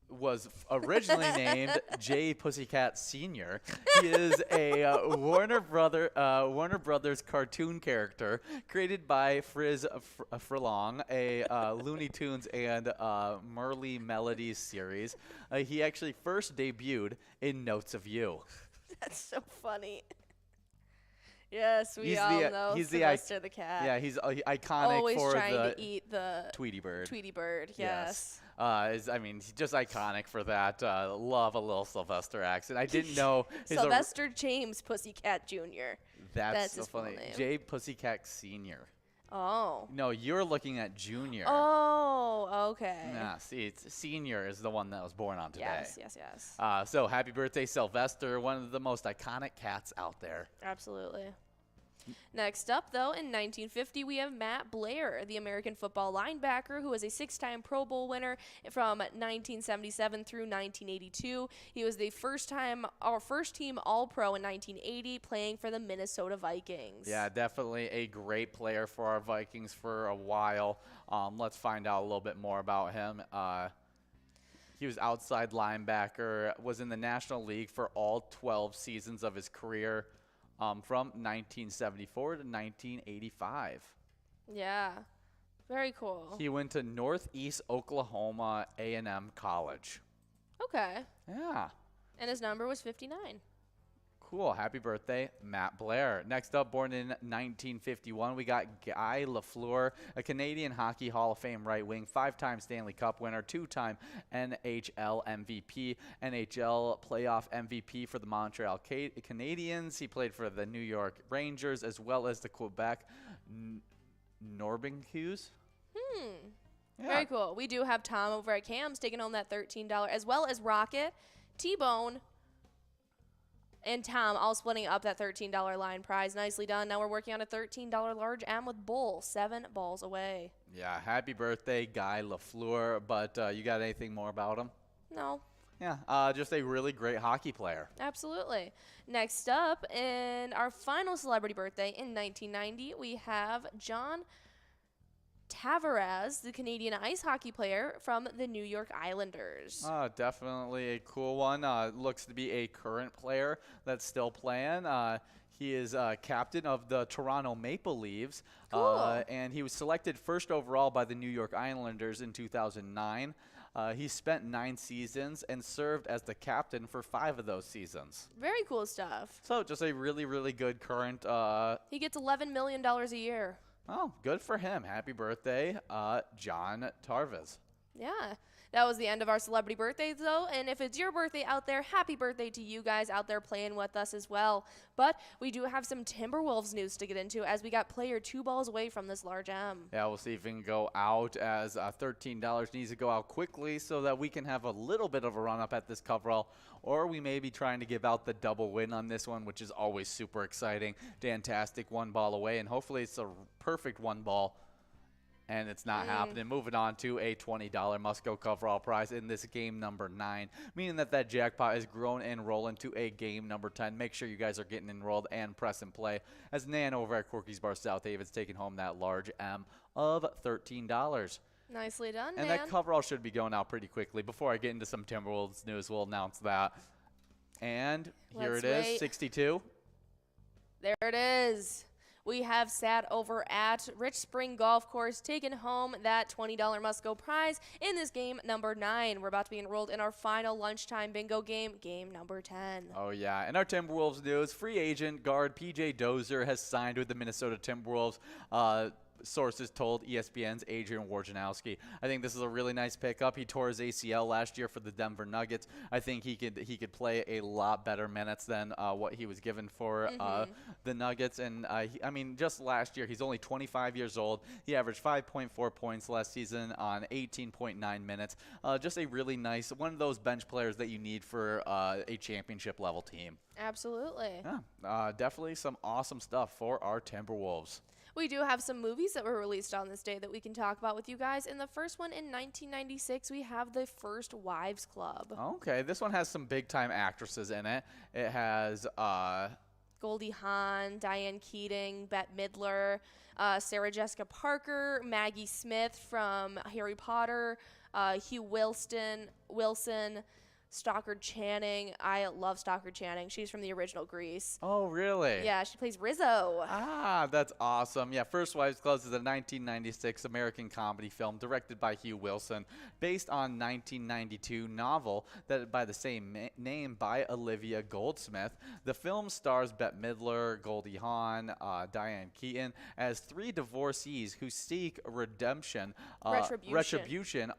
Was originally named J. Pussycat Sr. He is a Warner Brothers cartoon character created by Frizz Furlong, a Looney Tunes and Merly Melodies series. He actually first debuted in Notes of You. That's so funny. Yes, we all know Sylvester the cat. Yeah, he's iconic always for trying to eat the Tweety Bird. Tweety Bird, yes. He's just iconic for that. Love a little Sylvester accent. I didn't know Sylvester James Pussycat Jr. That's so his funny. full name. J. Pussycat Senior. Oh. No, you're looking at Junior. Oh, okay. Yeah, see, Senior is the one that was born on today. Yes. So happy birthday, Sylvester, one of the most iconic cats out there. Absolutely. Next up, though, in 1950, we have Matt Blair, the American football linebacker who was a 6-time Pro Bowl winner from 1977 through 1982. He was the first team All-Pro in 1980, playing for the Minnesota Vikings. Yeah, definitely a great player for our Vikings for a while. Let's find out a little bit more about him. He was outside linebacker, was in the National League for all 12 seasons of his career. From 1974 to 1985. Yeah, very cool. He went to Northeast Oklahoma A&M College. Okay. Yeah. And his number was 59. Cool. Happy birthday, Matt Blair. Next up, born in 1951, we got Guy Lafleur, a Canadian Hockey Hall of Fame right wing, 5-time Stanley Cup winner, 2-time NHL MVP, NHL playoff MVP for the Montreal Canadiens. He played for the New York Rangers as well as the Quebec Norbenhues. Yeah. Very cool. We do have Tom over at Cam's taking home that $13, as well as Rocket, T-Bone, and Tom all splitting up that $13 line prize. Nicely done. Now we're working on a $13 large M with Bull, 7 balls away. Yeah, happy birthday, Guy Lafleur. But you got anything more about him? No. Yeah, just a really great hockey player. Absolutely. Next up, in our final celebrity birthday in 1990, we have John Tavares, the Canadian ice hockey player from the New York Islanders. Definitely a cool one. Looks to be a current player that's still playing. He is captain of the Toronto Maple Leafs, Cool. and he was selected first overall by the New York Islanders in 2009. He spent 9 seasons and served as the captain for 5 of those seasons. Very cool stuff. So just a really, really good current. He gets $11 million a year. Oh, good for him. Happy birthday, John Tarvis. Yeah. That was the end of our celebrity birthdays, though. And if it's your birthday out there, happy birthday to you guys out there playing with us as well. But we do have some Timberwolves news to get into as we got player 2 balls away from this large M. Yeah, we'll see if we can go out as $13 needs to go out quickly so that we can have a little bit of a run-up at this coverall. Or we may be trying to give out the double win on this one, which is always super exciting. Dantastic 1 ball away, and hopefully it's a perfect 1 ball. And it's not happening. Moving on to a $20 must-go coverall prize in this game number 9, meaning that jackpot has grown and rolling to a game number 10. Make sure you guys are getting enrolled and press and play as Nan over at Corky's Bar South Haven's taking home that large M of $13. Nicely done, And man. that coverall should be going out pretty quickly. Before I get into some Timberwolves news, we'll announce that. And here Let's it is, wait. 62. There it is. We have sat over at Rich Spring Golf Course taking home that $20 must-go prize in this game number 9. We're about to be enrolled in our final lunchtime bingo game, game number 10. Oh, yeah. And our Timberwolves news, free agent guard P.J. Dozier has signed with the Minnesota Timberwolves. Sources told ESPN's Adrian Wojnarowski. I think this is a really nice pickup. He tore his ACL last year for the Denver Nuggets. I think he could play a lot better minutes than what he was given for the Nuggets. And I mean, just last year, he's only 25 years old. He averaged 5.4 points last season on 18.9 minutes. Just a really nice one of those bench players that you need for a championship level team. Absolutely. Yeah, definitely some awesome stuff for our Timberwolves. We do have some movies that were released on this day that we can talk about with you guys. In the first one in 1996, we have The First Wives Club. Okay, this one has some big-time actresses in it. It has Goldie Hawn, Diane Keating, Bette Midler, Sarah Jessica Parker, Maggie Smith from Harry Potter, Hugh Wilson, Stockard Channing. I love Stockard Channing. She's from the original Grease. Oh, really? Yeah, she plays Rizzo. Ah, that's awesome. Yeah, First Wives Club is a 1996 American comedy film directed by Hugh Wilson, based on 1992 novel that by the same name by Olivia Goldsmith. The film stars Bette Midler, Goldie Hawn, Diane Keaton as 3 divorcees who seek retribution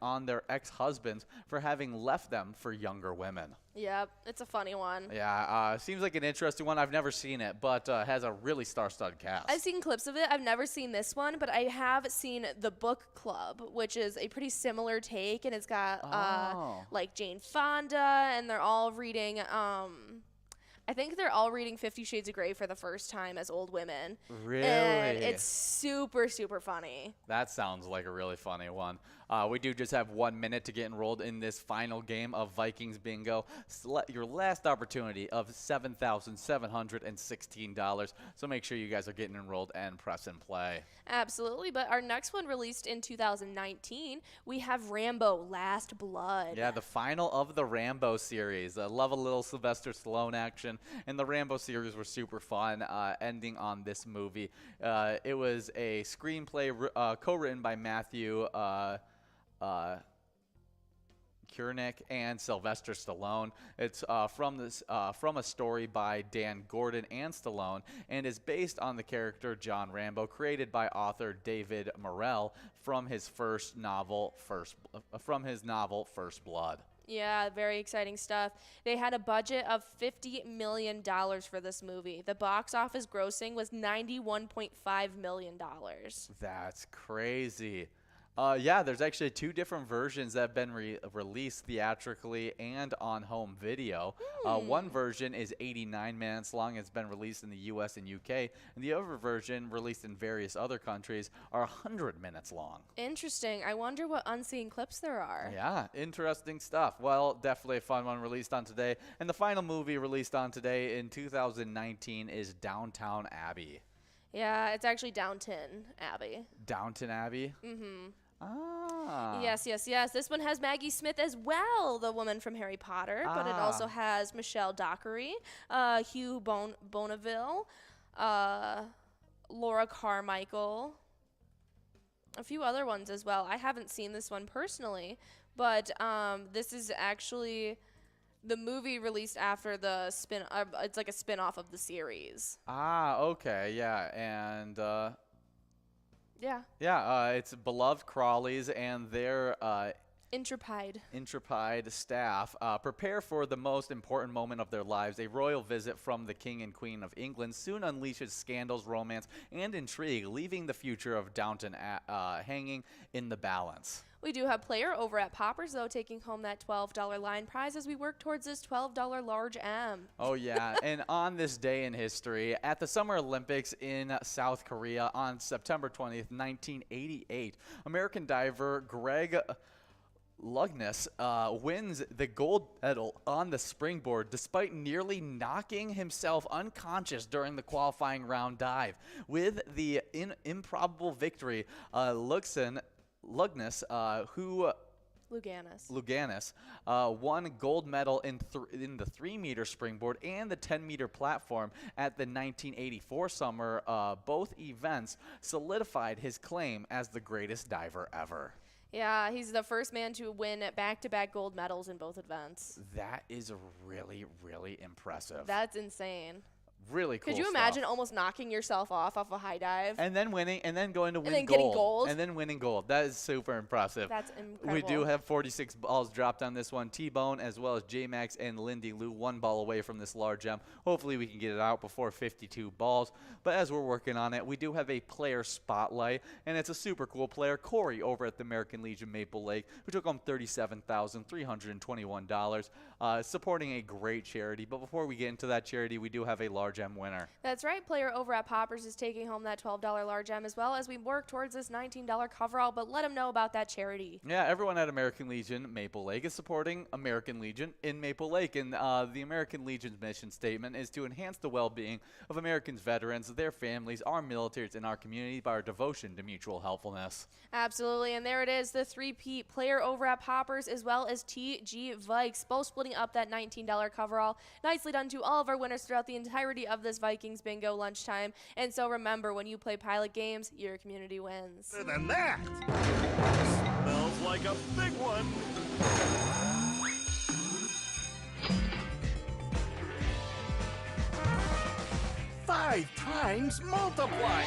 on their ex-husbands for having left them for younger women. Yep, it's a funny one. Yeah, seems like an interesting one. I've never seen it, but has a really star-studded cast. I've seen clips of it. I've never seen this one, but I have seen The Book Club, which is a pretty similar take, and it's got like Jane Fonda, and they're all reading. I think they're all reading 50 Shades of Grey for the first time as old women. Really? And it's super, super funny. That sounds like a really funny one. We do just have 1 minute to get enrolled in this final game of Vikings Bingo. Your last opportunity of $7,716. So make sure you guys are getting enrolled and press and play. Absolutely. But our next one released in 2019, we have Rambo Last Blood. Yeah, the final of the Rambo series. I love a little Sylvester Stallone action. And the Rambo series were super fun, ending on this movie. It was a screenplay co-written by Matthew Koenig and Sylvester Stallone. It's from a story by Dan Gordon and Stallone, and is based on the character John Rambo, created by author David Morrell from his novel First Blood. Yeah, very exciting stuff. They had a budget of $50 million for this movie. The box office grossing was $91.5 million. That's crazy. Yeah, there's actually 2 different versions that have been released theatrically and on home video. One version is 89 minutes long. It's been released in the U.S. and UK. And the other version, released in various other countries, are 100 minutes long. Interesting. I wonder what unseen clips there are. Yeah, interesting stuff. Well, definitely a fun one released on today. And the final movie released on today in 2019 is Downton Abbey. Yeah, it's actually Downton Abbey. Downton Abbey? Mm-hmm. Ah. Yes. This one has Maggie Smith as well, the woman from Harry Potter, but it also has Michelle Dockery, Hugh Bonneville, Laura Carmichael, a few other ones as well. I haven't seen this one personally, but this is actually the movie released after the it's like a spin-off of the series. Okay, yeah, and yeah, it's beloved Crawleys and their intrepid staff prepare for the most important moment of their lives. A royal visit from the King and Queen of England soon unleashes scandals, romance, and intrigue, leaving the future of Downton hanging in the balance. We do have player over at Poppers, though, taking home that $12 line prize as we work towards this $12 large M. Oh, yeah. And on this day in history, at the Summer Olympics in South Korea on September 20th, 1988, American diver Greg Lugness wins the gold medal on the springboard despite nearly knocking himself unconscious during the qualifying round dive. With the improbable victory, Lugness, Luganis won gold medal in the 3-meter springboard and the 10-meter platform at the 1984 summer. Both events solidified his claim as the greatest diver ever. Yeah, he's the first man to win back-to-back gold medals in both events. That is really, really impressive. That's insane. Really cool. Could you imagine almost knocking yourself off a high dive? And then winning, and then going to win and then gold. Getting gold. And then winning gold. That is super impressive. That's incredible. We do have 46 balls dropped on this one. T-Bone as well as J-Max and Lindy Lou, 1 ball away from this large M. Hopefully we can get it out before 52 balls. But as we're working on it, we do have a player spotlight, and it's a super cool player, Corey, over at the American Legion Maple Lake, who took home $37,321, supporting a great charity. But before we get into that charity, we do have a large M winner. That's right. Player over at Poppers is taking home that $12 large M as well as we work towards this $19 coverall, but let him know about that charity. Yeah, everyone at American Legion Maple Lake is supporting American Legion in Maple Lake, and the American Legion's mission statement is to enhance the well-being of Americans' veterans, their families, our militaries, and our community by our devotion to mutual helpfulness. Absolutely, and there it is, the 3-peat player over at Poppers as well as TG Vikes, both splitting up that $19 coverall. Nicely done to all of our winners throughout the entirety of this Vikings bingo lunchtime. And so remember, when you play Pilot games, your community wins. Better than that. Smells like a big one. Five times multiplier.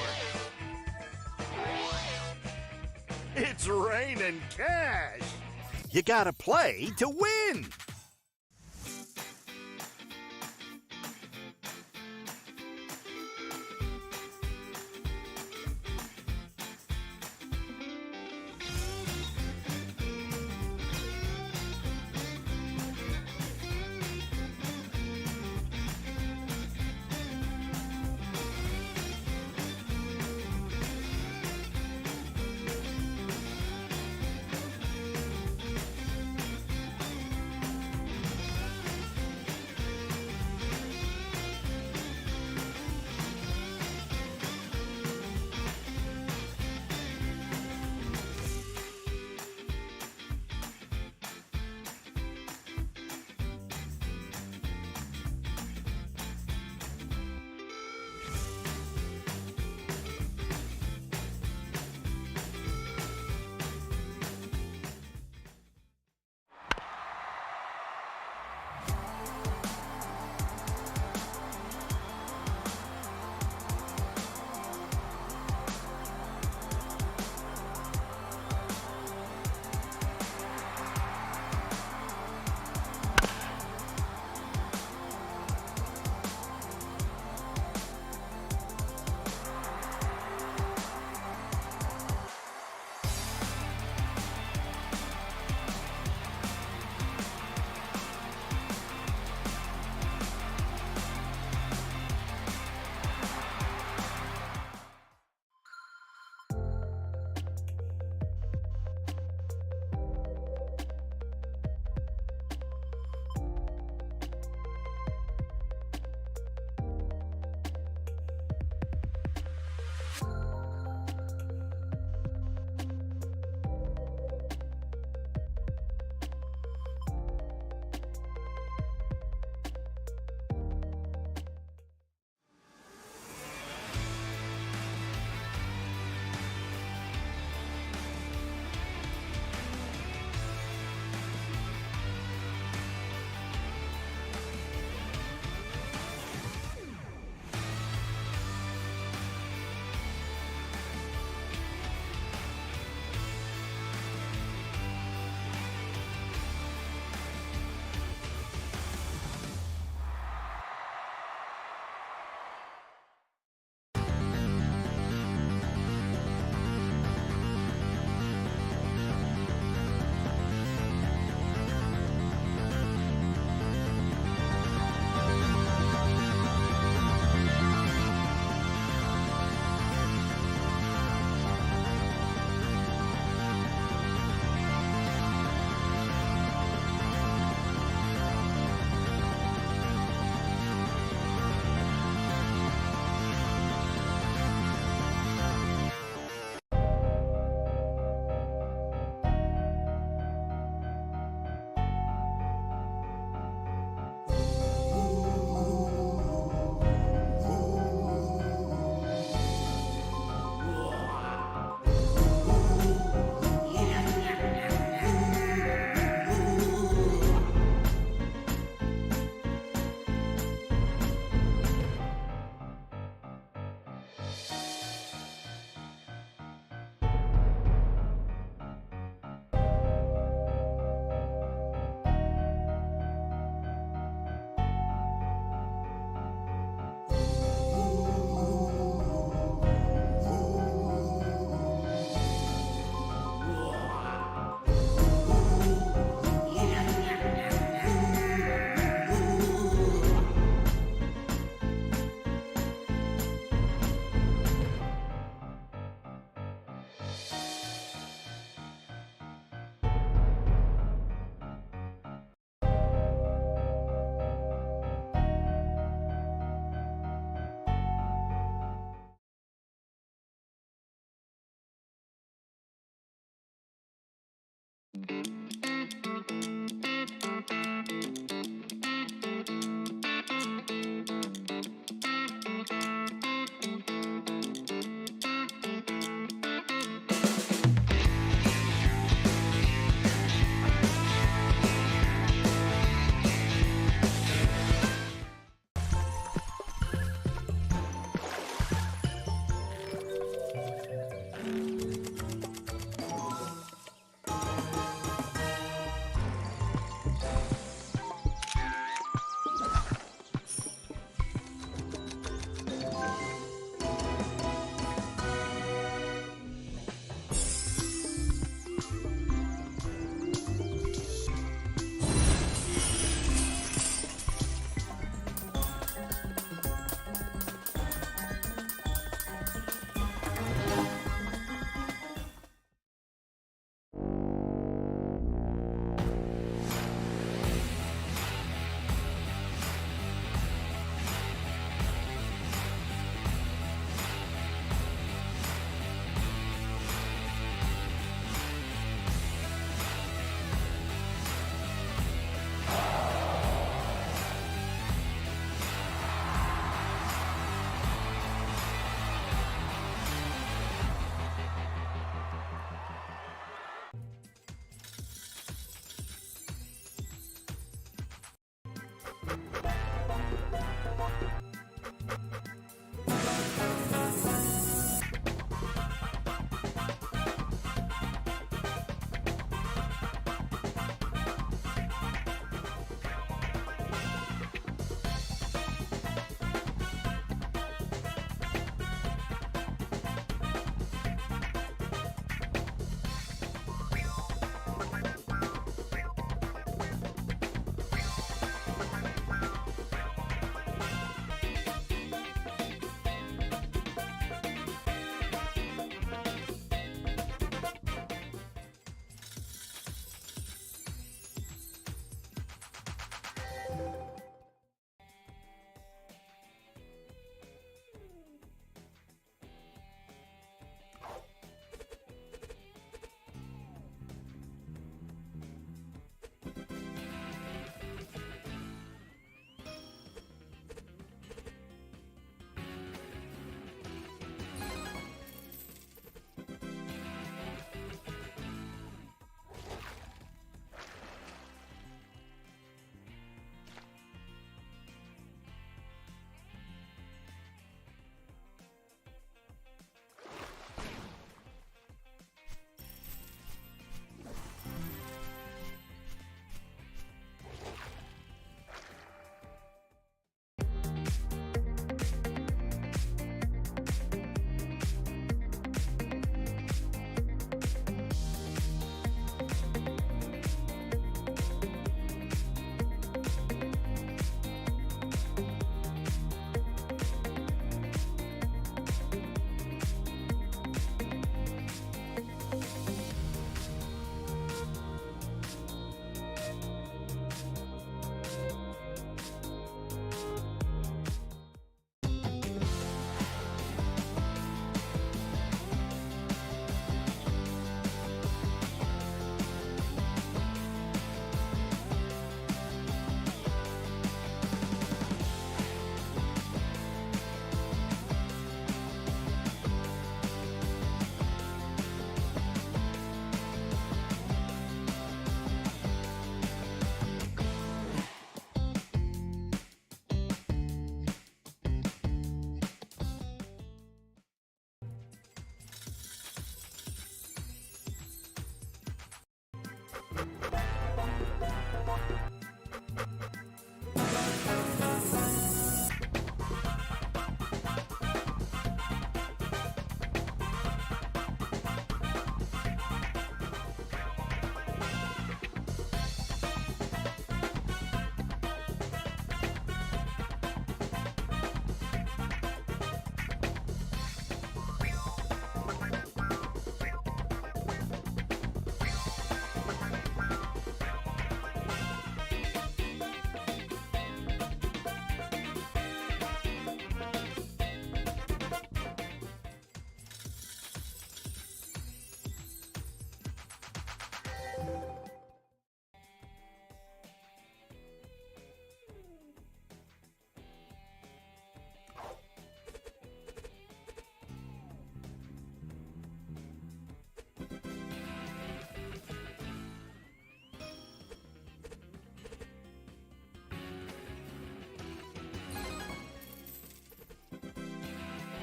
It's raining cash. You gotta play to win.